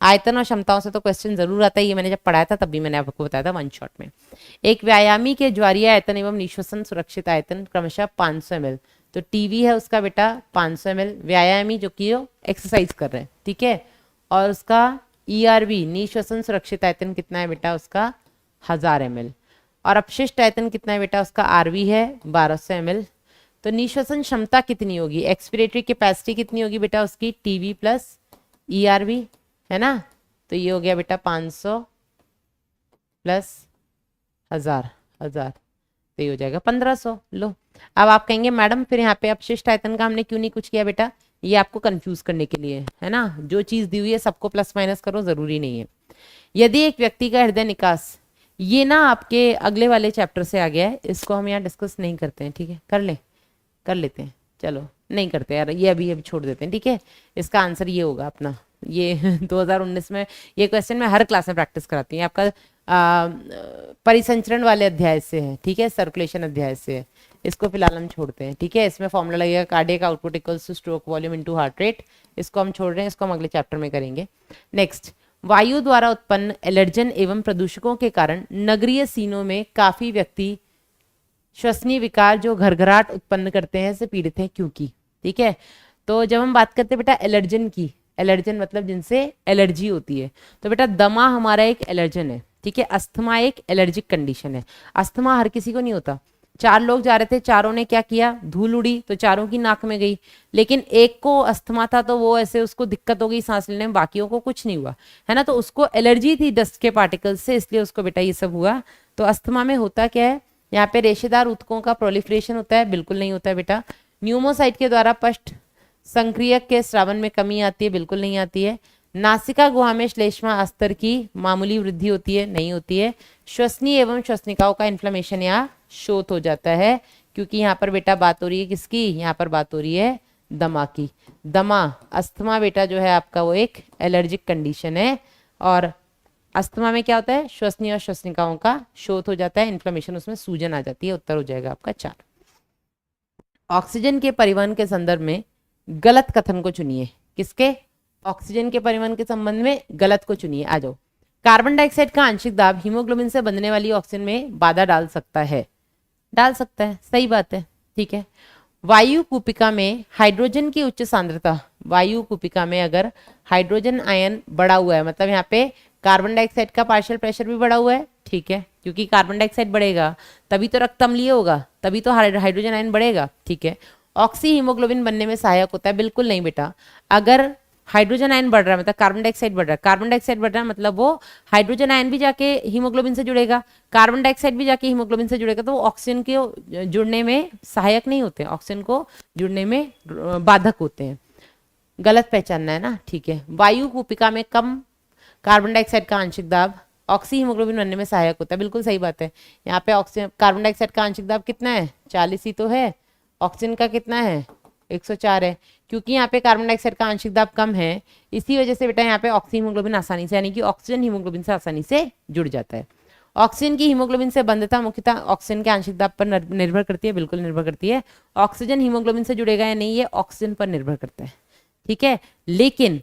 आयतन और क्षमताओं से तो क्वेश्चन जरूर आता है। ये मैंने जब पढ़ाया था तब भी मैंने आपको बताया था 1 शॉट में। एक व्यायामी के ज्वारीय आयतन एवं निःश्वसन सुरक्षित आयतन क्रमशः 500 ml। तो टीवी है उसका बेटा 500 ml, व्यायामी जो कि एक्सरसाइज कर रहे हैं, ठीक है। और उसका ईआरवी निःश्वसन सुरक्षित आयतन कितना है बेटा? उसका 1000 ml। और अपशिष्ट आयतन कितना है बेटा? उसका आरवी है 1200 ml। तो निःश्वसन क्षमता कितनी होगी, एक्सपिरेटरी कैपेसिटी कितनी होगी बेटा उसकी? टीवी प्लस ईआरवी, है ना। तो ये हो गया बेटा 500 प्लस 1000, तो ये हो जाएगा 1500। लो, अब आप कहेंगे मैडम फिर यहाँ पे अपशिष्ट आयतन का हमने क्यों नहीं कुछ किया बेटा? ये आपको कंफ्यूज करने के लिए है ना। जो चीज दी हुई है सबको प्लस माइनस करो, जरूरी नहीं है। यदि एक व्यक्ति का हृदय निकास, ये ना आपके अगले वाले चैप्टर से आ गया है, इसको हम यहाँ डिस्कस नहीं करते हैं, ठीक है। कर लेते हैं, चलो नहीं करते यार, ये अभी छोड़ देते हैं, ठीक है। इसका आंसर ये होगा अपना, ये 2019 में ये क्वेश्चन मैं हर क्लास में प्रैक्टिस कराती हूँ आपका। परिसंचरण वाले अध्याय से है, ठीक है, सर्कुलेशन अध्याय से है। इसको फिलहाल हम छोड़ते हैं, ठीक है। इसमें फॉर्मूला लगेगा cardiac output equals two stroke volume into heart rate. इसको हम छोड़ रहे हैं, इसको हम अगले चैप्टर में करेंगे। नेक्स्ट, वायु द्वारा उत्पन्न एलर्जन एवं प्रदूषकों के कारण नगरीय सीनों में काफी व्यक्ति श्वसनीय विकार जो घरघराहट उत्पन्न करते हैं से पीड़ित हैं, क्योंकि, ठीक है। तो जब हम बात करते हैं बेटा एलर्जन की, एलर्जन मतलब जिनसे एलर्जी होती है, तो बेटा दमा हमारा एक एलर्जन है, ठीक है। अस्थमा एक एलर्जिक कंडीशन है। अस्थमा हर किसी को नहीं होता। 4 लोग जा रहे थे, चारों ने क्या किया, धूल उड़ी तो चारों की नाक में गई, लेकिन एक को अस्थमा था तो वो ऐसे उसको दिक्कत हो गई सांस लेने में, बाकियों को कुछ नहीं हुआ, है ना। तो उसको एलर्जी थी डस्ट के पार्टिकल्स से, इसलिए उसको बेटा ये सब हुआ। तो अस्थमा में होता क्या है, यहाँ पे रेशेदार ऊतकों का प्रोलिफरेशन होता है, बिल्कुल नहीं होता है बेटा। न्यूमोसाइट के द्वारा पष्ट संक्रियक के स्रावन में कमी आती है, बिल्कुल नहीं आती है। नासिका गुहा में श्लेष्मा अस्तर की मामूली वृद्धि होती है, नहीं होती है। श्वसनीय एवं श्वसनिकाओं का इन्फ्लेमेशन या शोथ हो जाता है, क्योंकि यहाँ पर बेटा बात हो रही है किसकी, यहाँ पर बात हो रही है दमा की। दमा, अस्थमा बेटा जो है आपका वो एक एलर्जिक कंडीशन है, और अस्थमा में क्या होता है, श्वसनीय और श्वसनिकाओं का शोथ हो जाता है, इन्फ्लेमेशन, उसमें सूजन आ जाती है। उत्तर हो जाएगा आपका 4। ऑक्सीजन के परिवहन के संदर्भ में गलत कथन को चुनिए। किसके? ऑक्सीजन के परिवहन के संबंध में गलत को चुनिए। आ जाओ। कार्बन डाइऑक्साइड का आंशिक दाब हीमोग्लोबिन से बंधने वाली ऑक्सीजन में बाधा डाल सकता है, डाल सकता है, सही बात है, ठीक है। वायु कूपिका में हाइड्रोजन की उच्च सांद्रता, वायु कूपिका में अगर हाइड्रोजन आयन बढ़ा हुआ है, मतलब यहाँ पे कार्बन डाइऑक्साइड का पार्शियल प्रेशर भी बढ़ा हुआ है, ठीक है, क्योंकि कार्बन डाइऑक्साइड बढ़ेगा तभी तो रक्त अम्लीय होगा, तभी तो हाइड्रोजन आयन बढ़ेगा, ठीक है। ऑक्सी हीमोग्लोबिन बनने में सहायक होता है, बिल्कुल नहीं बेटा। अगर हाइड्रोजन आयन बढ़ रहा है मतलब कार्बन डाइऑक्साइड बढ़ रहा है, कार्बन डाइऑक्साइड बढ़ रहा है मतलब वो हाइड्रोजन आयन भी जाके हीमोग्लोबिन से जुड़ेगा, कार्बन डाइऑक्साइड भी जाके हीमोग्लोबिन से जुड़ेगा, तो वो ऑक्सीजन के जुड़ने में सहायक नहीं होते, ऑक्सीजन को जुड़ने में बाधक होते हैं। गलत पहचानना है ना, ठीक है। वायु कूपिका में कम कार्बन डाइऑक्साइड का आंशिक दाब ऑक्सी हीमोग्लोबिन बनने में सहायक होता है, बिल्कुल सही बात है। यहाँ पे ऑक्सीजन कार्बन डाइऑक्साइड का आंशिक दाब कितना है, 40 ही तो है। ऑक्सीजन का कितना है, 104 है। क्योंकि यहाँ पे कार्बन डाइऑक्साइड का आंशिक दाब कम है, इसी वजह से बेटा यहाँ पे ऑक्सी हीमोग्लोबिन आसानी से, यानी कि ऑक्सीजन हीमोग्लोबिन से आसानी से जुड़ जाता है। ऑक्सीजन की हीमोग्लोबिन से बंधता मुख्यतः ऑक्सीजन के आंशिक दाब पर निर्भर करती है, बिल्कुल निर्भर करती है। ऑक्सीजन हीमोग्लोबिन से जुड़ेगा या नहीं, ये ऑक्सीजन पर निर्भर करता है, ठीक है। लेकिन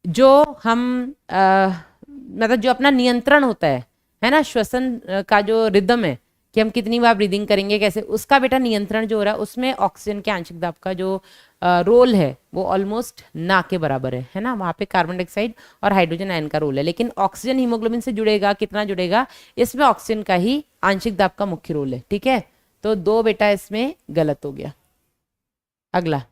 जो हम मतलब जो अपना नियंत्रण होता है ना, श्वसन का जो रिदम है कि हम कितनी बार ब्रीदिंग करेंगे कैसे, उसका बेटा नियंत्रण जो हो रहा है उसमें ऑक्सीजन के आंशिक दाब का जो रोल है वो ऑलमोस्ट ना के बराबर है ना। वहां पे कार्बन डाइऑक्साइड और हाइड्रोजन आयन का रोल है, लेकिन ऑक्सीजन हीमोग्लोबिन से जुड़ेगा, कितना जुड़ेगा, इसमें ऑक्सीजन का ही आंशिक दाब का मुख्य रोल है, ठीक है। तो 2 बेटा इसमें गलत हो गया। अगला,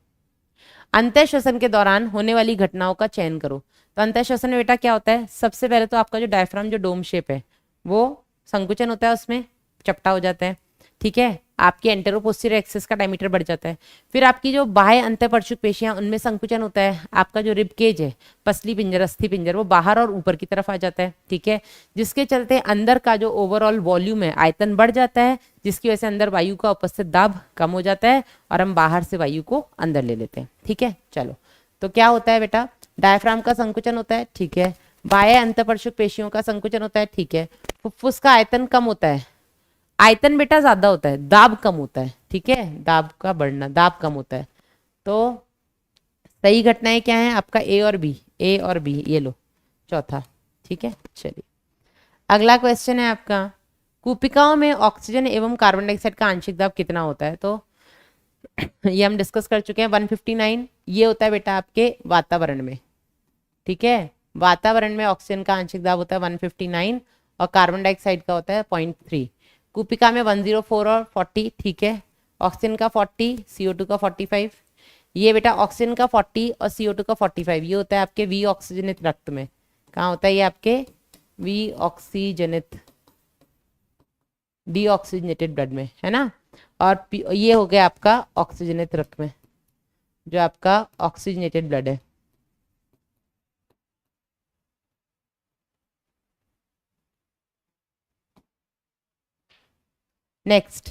अंतः श्वसन के दौरान होने वाली घटनाओं का चयन करो। तो अंतः श्वसन में बेटा क्या होता है, सबसे पहले तो आपका जो डायफ्राम जो डोम शेप है वो संकुचन होता है उसमें, चपटा हो जाता है, ठीक है। आपकी एंटेरोपोस्टीरियर एक्सिस का डायमीटर बढ़ जाता है। फिर आपकी जो बाह्य अंतःपरशुक पेशियां, उनमें संकुचन होता है। आपका जो रिब केज है, पसली पिंजर, अस्थि पिंजर, वो बाहर और ऊपर की तरफ आ जाता है, ठीक है। जिसके चलते अंदर का जो ओवरऑल वॉल्यूम है, आयतन बढ़ जाता है, जिसकी वजह से अंदर वायु का उपस्थित दाब कम हो जाता है और हम बाहर से वायु को अंदर ले लेते हैं, ठीक है। चलो, तो क्या होता है बेटा, डायफ्राम का संकुचन होता है, ठीक है। बाह्य अंतःपरशुक पेशियों का संकुचन होता है, ठीक है। फुफ्फुस का आयतन कम होता है, आयतन बेटा ज्यादा होता है, दाब कम होता है, ठीक है। दाब का बढ़ना, दाब कम होता है। तो सही घटनाएं क्या है आपका, ए और बी, ए और बी, ये लो चौथा, ठीक है। चलिए अगला क्वेश्चन है आपका, कूपिकाओं में ऑक्सीजन एवं कार्बन डाइऑक्साइड का आंशिक दाब कितना होता है। तो ये हम डिस्कस कर चुके हैं, 159। ये होता है बेटा आपके वातावरण में, ठीक है। वातावरण में ऑक्सीजन का आंशिक दाब होता है 159 और कार्बन डाइऑक्साइड का होता है 0.3। कूपिका में 104 और 40, ठीक है। ऑक्सीजन का 40, CO2 का 45। ये बेटा ऑक्सीजन का 40 और CO2 का 45, ये होता है आपके वी ऑक्सीजनित रक्त में। कहाँ होता है ये आपके वी ऑक्सीजनित, डी ऑक्सीजनेटेड ब्लड में, है ना। और ये हो गया आपका ऑक्सीजनित रक्त में, जो आपका ऑक्सीजनेटेड ब्लड है। नेक्स्ट,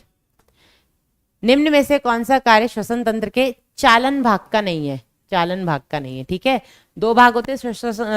निम्न में से कौन सा कार्य श्वसन तंत्र के चालन भाग का नहीं है, चालन भाग का नहीं है, ठीक है। दो भाग होते हैं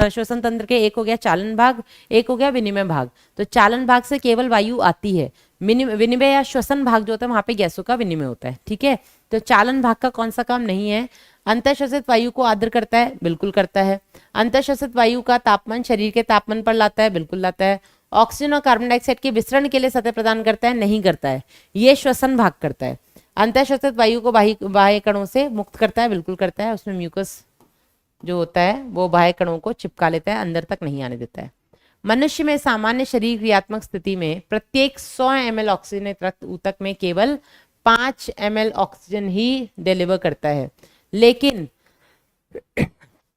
श्वसन तंत्र के, एक हो गया चालन भाग, एक हो गया विनिमय भाग। तो चालन भाग से केवल वायु आती है, विनिमय या श्वसन भाग जो होता है वहां पे गैसों का विनिमय होता है, ठीक है। तो चालन भाग का कौन सा काम नहीं है, अंतःश्वसित वायु को आर्द्र करता है, बिल्कुल करता है। अंतःश्वसित वायु का तापमान शरीर के तापमान पर लाता है, बिल्कुल लाता है। ऑक्सीजन और कार्बन डाइऑक्साइड के विसरण के लिए सतह प्रदान करता है, नहीं करता है, ये श्वसन भाग करता है। अंतःश्वसित वायु को बाह्य कणों से मुक्त करता है, बिल्कुल करता है। उसमें म्यूकस जो होता है वो बाह्य कणों को चिपका लेता है, अंदर तक नहीं आने देता है। मनुष्य में सामान्य शरीर क्रियात्मक स्थिति में प्रत्येक 100 ml ऑक्सीजन रक्त ऊतक में केवल 5 ml ऑक्सीजन ही डिलीवर करता है। लेकिन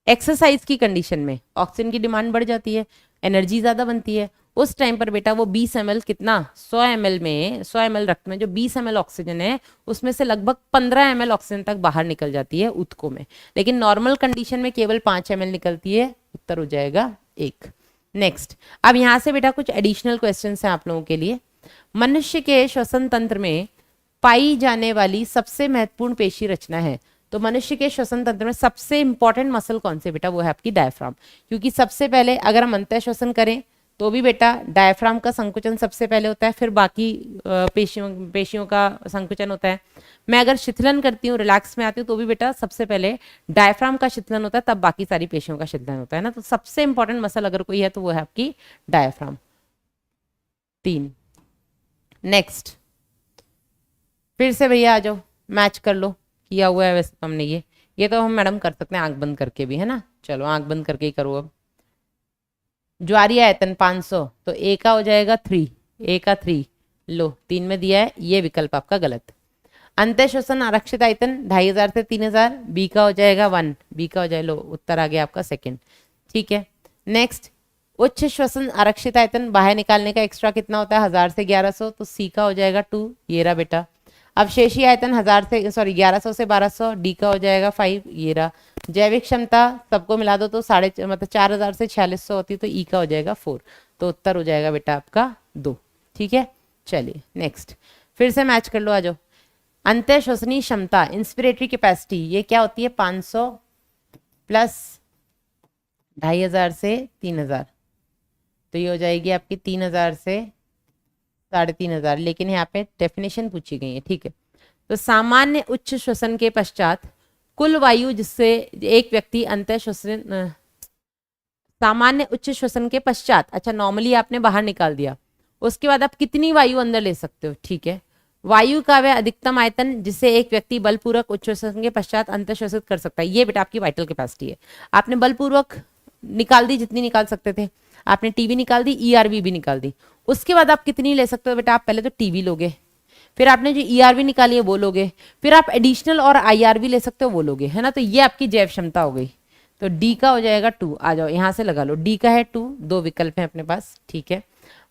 एक्सरसाइज की कंडीशन में ऑक्सीजन की डिमांड बढ़ जाती है, एनर्जी ज्यादा बनती है। उस टाइम पर बेटा वो 20 ml, कितना 100 ml में, 100 ml रक्त में जो 20 ml ऑक्सीजन है, उसमें से लगभग 15 ml ऑक्सीजन तक बाहर निकल जाती है ऊतकों में। लेकिन नॉर्मल कंडीशन में केवल 5 ml निकलती है। उत्तर हो जाएगा 1। नेक्स्ट, अब यहां से बेटा कुछ एडिशनल क्वेश्चंस हैं आप लोगों के लिए। मनुष्य के श्वसन तंत्र में पाई जाने वाली सबसे महत्वपूर्ण पेशी रचना है। तो मनुष्य के श्वसन तंत्र में सबसे इंपॉर्टेंट मसल कौन से बेटा, वो है आपकी डायफ्राम। क्योंकि सबसे पहले अगर हम अंतः श्वसन करें तो भी बेटा डायफ्राम का संकुचन सबसे पहले होता है, फिर बाकी पेशियों का संकुचन होता है। मैं अगर शिथिलन करती हूँ, रिलैक्स में आती हूँ, तो भी बेटा सबसे पहले डायफ्राम का शिथिलन होता है, तब बाकी सारी पेशियों का शिथिलन होता है ना। तो सबसे इंपॉर्टेंट मसल अगर कोई है तो वो है आपकी डायफ्राम। 3। नेक्स्ट, फिर से भैया आ जाओ, मैच कर लो, किया हुआ है वैसे तो हमने ये तो हम मैडम कर सकते हैं आंख बंद करके भी, है ना। चलो आंख बंद करके ही करो। अब ज्वारीय आयतन 500, तो ए का हो जाएगा 3, ए का 3 लो, 3 में दिया है, ये विकल्प आपका गलत। अंतः श्वसन आरक्षित आयतन 2500 से 3000, बी का हो जाएगा 1, बी का हो जाएगा, लो उत्तर आ गया आपका सेकंड, ठीक है। नेक्स्ट, उच्च श्वसन आरक्षित आयतन बाहर निकालने का एक्स्ट्रा कितना होता है, 1000 से 1100, तो सी का हो जाएगा 2, ये रहा बेटा। अवशेषी आयतन 1100 से 1200, डी का हो जाएगा 5, ये रहा। जैविक क्षमता सबको मिला दो तो मतलब 4000 से 4600 होती है, तो ई का हो जाएगा 4, तो उत्तर हो जाएगा बेटा आपका 2, ठीक है। चलिए नेक्स्ट, फिर से मैच कर लो, आ जाओ। अंतः श्वसनीय क्षमता, इंस्पिरेटरी कैपेसिटी, ये क्या होती है, 500 प्लस 2500 से 3000, तो ये हो जाएगी आपकी 3000 से 3500। लेकिन यहाँ पे डेफिनेशन पूछी गई है, ठीक है। तो सामान्य उच्च श्वसन के पश्चात कुल वायु जिससे एक व्यक्ति अंतः श्वसन, सामान्य उच्च श्वसन के पश्चात, अच्छा नॉर्मली आपने बाहर निकाल दिया, उसके बाद आप कितनी वायु अंदर ले सकते हो, ठीक है। वायु का वह अधिकतम आयतन जिसे एक व्यक्ति बलपूर्वक उच्च श्वसन के पश्चात अंतः श्वसित कर सकता है, ये बेटा आपकी वाइटल कैपेसिटी है। आपने बलपूर्वक निकाल दी जितनी निकाल सकते थे, आपने टीवी निकाल दी, ईआरवी भी निकाल दी, उसके बाद आप कितनी ले सकते हो बेटा, आप पहले तो टीवी लोगे, फिर आपने जो ईआरवी निकाली है वो लोगे, फिर आप एडिशनल और आईआरवी ले सकते हो वो लोगे, है ना। तो ये आपकी जैव क्षमता हो गई। तो डी का हो जाएगा 2। आ जाओ यहां से लगा लो, डी का है 2, 2 विकल्प हैं अपने पास, ठीक है।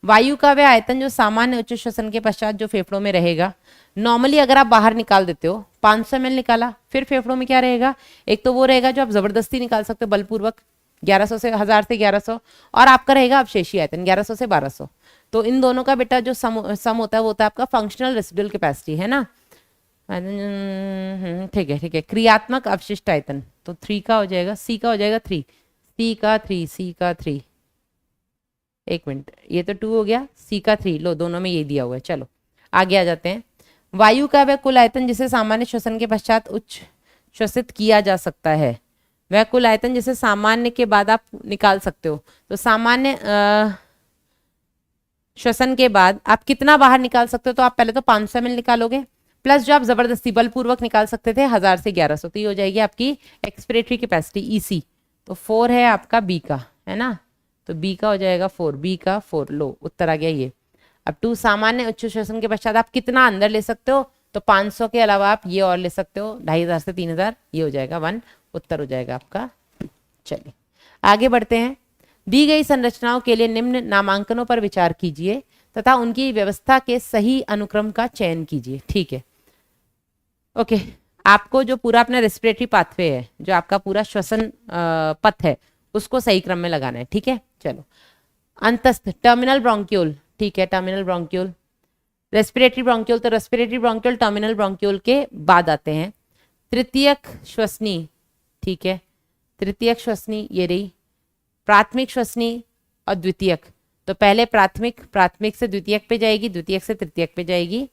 वायु का वह आयतन जो सामान्य उच्च श्वसन के पश्चात जो फेफड़ों में रहेगा, नॉर्मली अगर आप बाहर निकाल देते हो 500 ml निकाला, फिर फेफड़ों में क्या रहेगा, एक तो वो रहेगा जो आप जबरदस्ती निकाल सकते हो बलपूर्वक 1100 से 1000 से 1100, और आपका रहेगा अवशेषी आयतन 1100 से 1200। तो इन दोनों का बेटा जो सम होता है वो होता है आपका फंक्शनल रेसिडुअल कैपेसिटी, है ना। ठीक है, ठीक है। क्रियात्मक अवशिष्ट आयतन तो 3 का हो जाएगा, सी का हो जाएगा 3, सी का 3, सी का 3। एक मिनट, ये तो 2 हो गया, सी का 3, लो दोनों में ये दिया हुआ है। चलो आगे आ जाते हैं। वायु का वह कुल आयतन जिसे सामान्य श्वसन के पश्चात उच्च श्वसित किया जा सकता है, वह कुल आयतन जिसे सामान्य के बाद आप निकाल सकते हो। तो सामान्य श्वसन के बाद आप कितना बाहर निकाल सकते हो, तो आप पहले तो 500 ml निकालोगे, प्लस जो आप जबरदस्ती बलपूर्वक निकाल सकते थे 1000 से 1100, तो ये हो जाएगी आपकी एक्सपिरेटरी कैपेसिटी ईसी। तो 4 है आपका बी का, है ना। तो बी का हो जाएगा 4, बी का 4, लो उत्तर आ गया ये। अब 2 सामान्य उच्च श्वसन के पश्चात आप कितना अंदर ले सकते हो, तो 500 के अलावा आप ये और ले सकते हो 2500 से 3000, ये हो जाएगा 1, उत्तर हो जाएगा आपका। चलिए आगे बढ़ते हैं। दी गई संरचनाओं के लिए निम्न नामांकनों पर विचार कीजिए तथा उनकी व्यवस्था के सही अनुक्रम का चयन कीजिए, ठीक है। ओके, आपको जो पूरा अपना रेस्पिरेटरी पाथवे है, जो आपका पूरा श्वसन पथ है, उसको सही क्रम में लगाना है, ठीक है। चलो, अंतस्थ टर्मिनल ब्रोंक्यूल, ठीक है, टर्मिनल ब्रोंक्यूल। रेस्पिरेटरी ब्रोंक्यूल, तो रेस्पिरेटरी ब्रोंक्यूल टर्मिनल ब्रोंक्यूल के बाद आते हैं। तृतीयक श्वसनी, ठीक है, तृतीयक श्वसनी ये रही। प्राथमिक श्वसनी और द्वितीयक, तो पहले प्राथमिक, प्राथमिक से द्वितीयक पे जाएगी, द्वितीयक से तृतीयक पे जाएगी,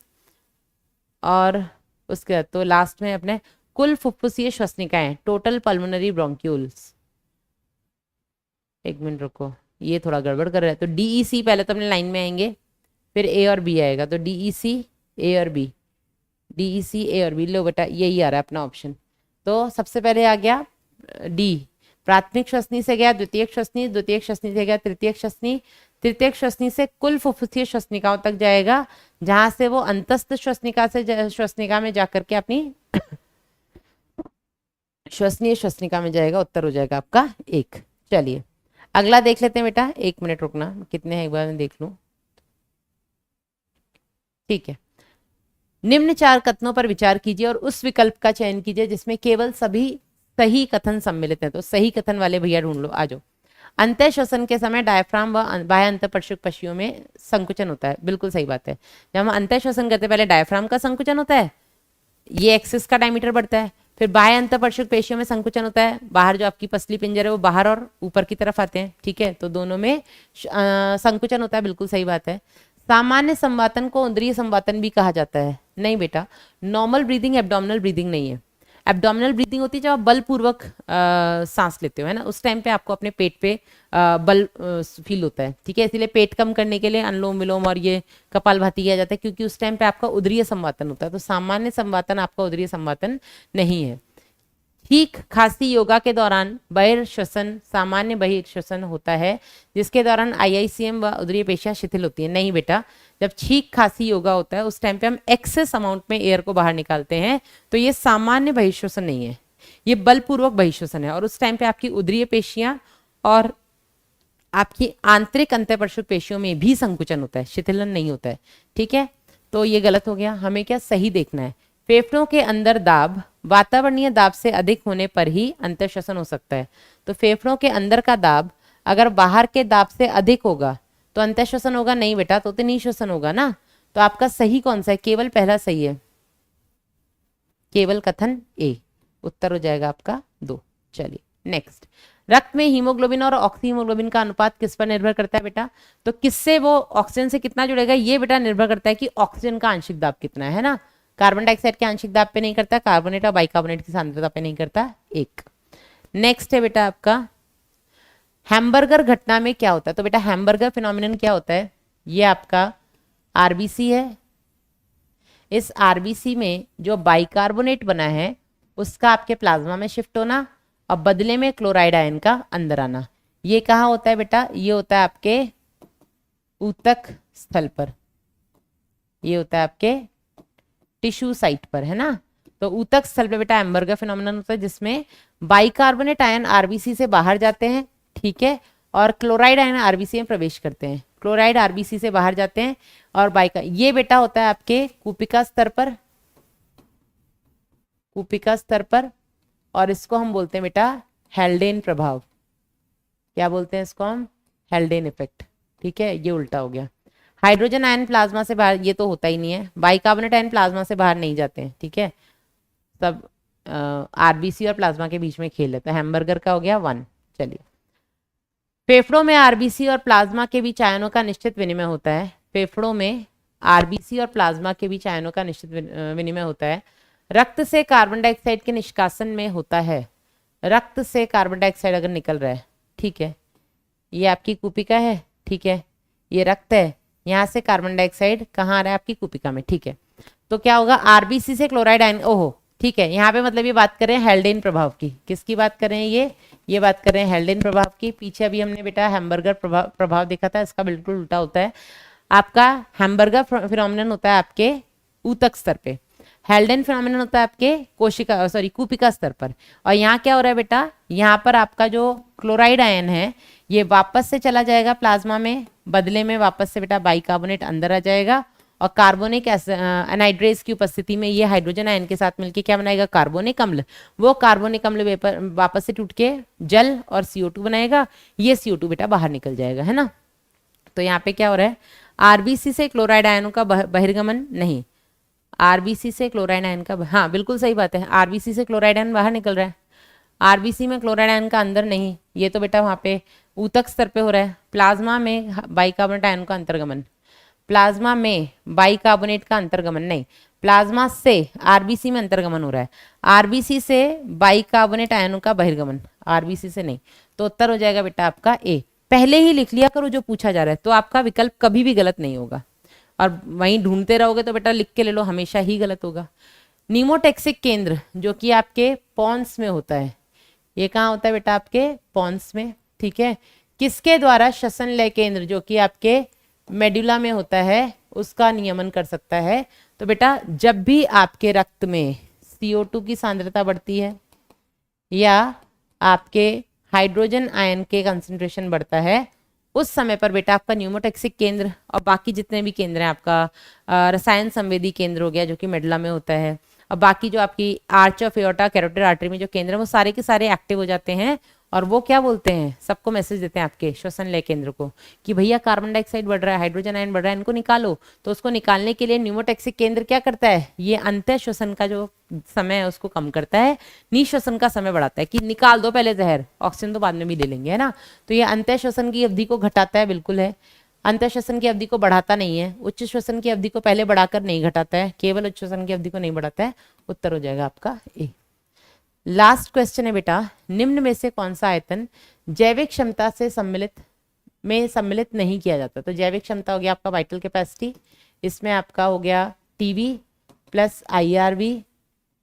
और उसके बाद तो लास्ट में अपने कुल फुफ्फुसीय श्वसनिकाएं, टोटल पल्मोनरी ब्रोंक्यूल्स। एक मिनट रुको, ये थोड़ा गड़बड़ कर रहा है। तो डीईसी पहले तो अपने लाइन में आएंगे, फिर ए और बी आएगा, तो डीईसी ए और बी, डीईसी ए और बी। लो बेटा यही आ रहा है अपना ऑप्शन। तो सबसे पहले आ गया डी, प्राथमिक श्वसनी से गया द्वितीयक श्वसनी, द्वितीयक श्वसनी से गया तृतीयक श्वसनी, तृतीयक श्वसनी से कुल फुफ्फुसीय श्वसनिकाओं तक जाएगा, जहां से वो अंतस्थ श्वसनिका से श्वसनिका में जाकर के अपनी श्वसनीय श्वसनिका में जाएगा। उत्तर हो जाएगा आपका 1। चलिए अगला देख लेते हैं बेटा, 1 मिनट रुकना, कितने हैं एक बार मैं देख लूं, ठीक है। निम्न 4 कथनों पर विचार कीजिए और उस विकल्प का चयन कीजिए जिसमें केवल सभी सही कथन सम्मिलित हैं। तो सही कथन वाले भैया ढूंढ लो, आ जाओ। अंतः श्वसन के समय डायफ्राम व बाह्य अंतःपश्चिक पशियों में संकुचन होता है, बिल्कुल सही बात है। जब हम अंतः श्वसन करते हैं पहले डायफ्राम का संकुचन होता है, ये एक्सिस का डायमीटर बढ़ता है, फिर बाह्य अंतःपश्चिक पेशियों में संकुचन होता है, बाहर जो आपकी पसली पिंजर है वो बाहर और ऊपर की तरफ आते हैं, ठीक है। तो दोनों में संकुचन होता है, बिल्कुल सही बात है। सामान्य संवातन को उदरीय संवातन भी कहा जाता है। नहीं बेटा, नॉर्मल ब्रीदिंग एब्डोमिनल ब्रीदिंग नहीं है। एब्डोमिनल ब्रीदिंग होती है जब आप बलपूर्वक सांस लेते हो, है ना, उस टाइम पे आपको अपने पेट पे बल फील होता है, ठीक है। इसीलिए पेट कम करने के लिए अनुलोम विलोम और ये कपालभाति किया जाता है, क्योंकि उस टाइम पे आपका उदरीय संवातन होता है। तो सामान्य संवातन आपका उदरीय संवातन नहीं है। ठीक खांसी योगा के दौरान बहिर्श्वसन सामान्य बहिर्श्वसन होता है, जिसके दौरान आईआईसीएम व उदरीय पेशियां शिथिल होती है। नहीं बेटा, जब छींक खांसी योगा होता है उस टाइम पे हम एक्सेस अमाउंट में एयर को बाहर निकालते हैं, तो ये सामान्य बहिर्श्वसन नहीं है, ये बलपूर्वक बहिर्श्वसन है। और उस टाइम पे आपकी उदरीय पेशियां और आपकी आंतरिक अंतःपश्चिक पेशियों में भी संकुचन होता है, शिथिलन नहीं होता है, ठीक है। तो ये गलत हो गया, हमें क्या सही देखना है। फेफड़ों के अंदर दाब वातावरणीय दाब से अधिक होने पर ही अंतःश्वसन हो सकता है। तो फेफड़ों के अंदर का दाब अगर बाहर के दाब से अधिक होगा तो अंतःश्वसन होगा, नहीं बेटा तो निःश्वसन होगा ना। तो आपका सही कौन सा है, केवल पहला सही है, केवल कथन ए, उत्तर हो जाएगा आपका 2। चलिए नेक्स्ट, रक्त में हीमोग्लोबिन और ऑक्सी हीमोग्लोबिन का अनुपात किस पर निर्भर करता है बेटा। तो किससे वो ऑक्सीजन से कितना जुड़ेगा, ये बेटा निर्भर करता है कि ऑक्सीजन का आंशिक दाब कितना है ना। कार्बन डाइऑक्साइड के आंशिक दाब पे नहीं करता, कार्बोनेट और बाइकार्बोनेट की सांद्रता पे नहीं करता। 1 नेक्स्ट है बेटा आपका हैमबर्गर घटना में क्या होता है। तो बेटा हैमबर्गर फिनोमिनन क्या होता है, ये आपका आरबीसी है। इस आरबीसी में जो बाइकार्बोनेट बना है उसका आपके प्लाज्मा में शिफ्ट होना और बदले में क्लोराइड आयन का अंदर आना। ये कहाँ होता है बेटा, ये होता है आपके ऊतक स्थल पर, ये होता है आपके टिश्यू साइट पर, है ना। तो ऊतक स्थल पे बेटा हैम्बर्गर फिनोमिनन होता है जिसमें बाइकार्बोनेट आयन आरबीसी से बाहर जाते हैं, ठीक है, और क्लोराइड आयन आरबीसी में प्रवेश करते हैं। क्लोराइड आरबीसी से बाहर जाते हैं और बाइका, ये बेटा होता है आपके कूपिका स्तर पर, कूपिका स्तर पर, और इसको हम बोलते हैं बेटा हेल्डेन प्रभाव। क्या बोलते हैं इसको हम? हेल्डेन इफेक्ट, ठीक है, ये उल्टा हो गया। हाइड्रोजन आयन प्लाज्मा से बाहर, ये तो होता ही नहीं है, बाइकार्बोनेट आयन प्लाज्मा से बाहर नहीं जाते हैं, ठीक है, सब आरबीसी और प्लाज्मा के बीच में खेल लेता है। हैम्बर्गर का हो गया 1। चलिए, फेफड़ों में आरबीसी और प्लाज्मा के बीच आयनों का निश्चित विनिमय होता है। फेफड़ों में आरबीसी और प्लाज्मा के बीच आयनों का निश्चित विनिमय होता है। रक्त से कार्बन डाइऑक्साइड के निष्कासन में होता है। रक्त से कार्बन डाइऑक्साइड अगर निकल रहा है, ठीक है, ये आपकी कूपिका है, ठीक है, ये रक्त है, यहाँ से कार्बन डाइऑक्साइड कहाँ आ रहा है? आपकी कूपिका में, ठीक है। तो क्या होगा? आरबीसी से क्लोराइड आयन, ओहो, ठीक है, यहाँ पे मतलब ये बात कर रहे हैं हेल्डेन प्रभाव की। किसकी बात कर रहे हैं? ये बात कर रहे हैं हेल्डेन प्रभाव की। पीछे अभी हमने बेटा हैम्बर्गर प्रभाव देखा था, इसका बिल्कुल उल्टा होता है। आपका हैम्बर्गर फिनोमिनन होता है आपके ऊतक स्तर पे, हेल्डेन फिनोमिनन होता है आपके कोशिका सॉरी कूपिका स्तर पर। और यहाँ क्या हो रहा है बेटा? यहाँ पर आपका जो क्लोराइड आयन है ये वापस से चला जाएगा प्लाज्मा में, बदले में वापस से बेटा बाइकार्बोनेट अंदर आ जाएगा और कार्बोनिक एनाइड्रेज की उपस्थिति में ये हाइड्रोजन आयन के साथ मिलकर क्या बनाएगा? कार्बोनिक अम्ल। वो कार्बोनिक अम्ल वेपर वापस से टूट के जल और CO2 बनाएगा। ये CO2 बेटा बाहर निकल जाएगा, है ना। तो यहाँ पे क्या हो रहा है? आरबीसी से क्लोराइड आयनों का बहिर्गमन नहीं, आरबीसी से क्लोराइड आयन का, हाँ बिल्कुल सही बात है, आरबीसी से क्लोराइड आयन बाहर निकल रहा है, आरबीसी में क्लोराइड आयन का अंदर नहीं। ये तो बेटा वहाँ पे ऊतक स्तर पे हो रहा है। प्लाज्मा में बाइकार्बोनेट आयन का अंतर्गमन, प्लाज्मा में बाइकार्बोनेट का अंतर्गमन नहीं, प्लाज्मा से आरबीसी में अंतर्गमन हो रहा है, आरबीसी से बाइकार्बोनेट आयनों का बहिर्गमन, आरबीसी से नहीं। तो उत्तर हो जाएगा बेटा आपका ए। पहले ही लिख लिया करो जो पूछा जा रहा है, तो आपका विकल्प कभी भी गलत नहीं होगा। और वहीं ढूंढते रहोगे तो बेटा लिख के ले लो, हमेशा ही गलत होगा। नीमोटेक्सिक केंद्र जो कि आपके पॉन्स में होता है, ये कहाँ होता है बेटा? आपके पॉन्स में, ठीक है। किसके द्वारा श्वसन लय केंद्र जो कि आपके मेडुला में होता है उसका नियमन कर सकता है? तो बेटा जब भी आपके रक्त में CO2 की सांद्रता बढ़ती है या आपके हाइड्रोजन आयन के कंसंट्रेशन बढ़ता है, उस समय पर बेटा आपका न्यूमोटैक्सिक केंद्र और बाकी जितने भी केंद्र हैं, आपका रसायन संवेदी केंद्र हो गया जो कि मेडुला में होता है, और बाकी जो आपकी arch of aorta carotid artery में जो केंद्र है वो सारे के सारे एक्टिव हो जाते हैं। और वो क्या बोलते हैं? सबको मैसेज देते हैं आपके श्वसन लय केंद्र को कि भैया कार्बन डाइऑक्साइड बढ़ रहा है, हाइड्रोजन आयन बढ़ रहा है, इनको निकालो। तो उसको निकालने के लिए न्यूमोटैक्सिक केंद्र क्या करता है? ये अंतः श्वसन का जो समय है उसको कम करता है, निःश्वसन का समय बढ़ाता है कि निकाल दो पहले जहर, ऑक्सीजन तो बाद में भी ले लेंगे, है ना। तो ये अंतः श्वसन की अवधि को घटाता है, बिल्कुल है, अंतः श्वसन की अवधि को बढ़ाता नहीं है, उच्च श्वसन की अवधि को पहले बढ़ाकर नहीं घटाता है, केवल उच्च श्वसन की अवधि को नहीं बढ़ाता है। उत्तर हो जाएगा आपका ए। लास्ट क्वेश्चन है बेटा, निम्न में से कौन सा आयतन जैविक क्षमता से सम्मिलित नहीं किया जाता? तो जैविक क्षमता हो गया आपका वाइटल कैपेसिटी, इसमें आपका हो गया TV plus IRV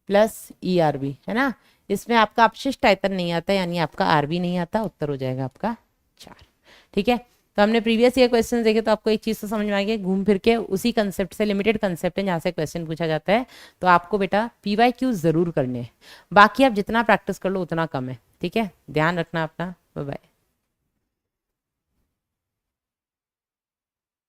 plus ERV, है ना। इसमें आपका अपशिष्ट आयतन नहीं आता, यानी आपका RV नहीं आता। उत्तर हो जाएगा आपका 4, ठीक है। तो हमने प्रीवियस ईयर क्वेश्चन देखे तो आपको एक चीज तो समझ में आ गई, घूम फिर के उसी कंसेप्ट से, लिमिटेड कंसेप्ट है जहाँ से क्वेश्चन पूछा जाता है। तो आपको बेटा PYQ जरूर करने हैं, बाकी आप जितना प्रैक्टिस कर लो उतना कम है, ठीक है। ध्यान रखना अपना, बाय बाय।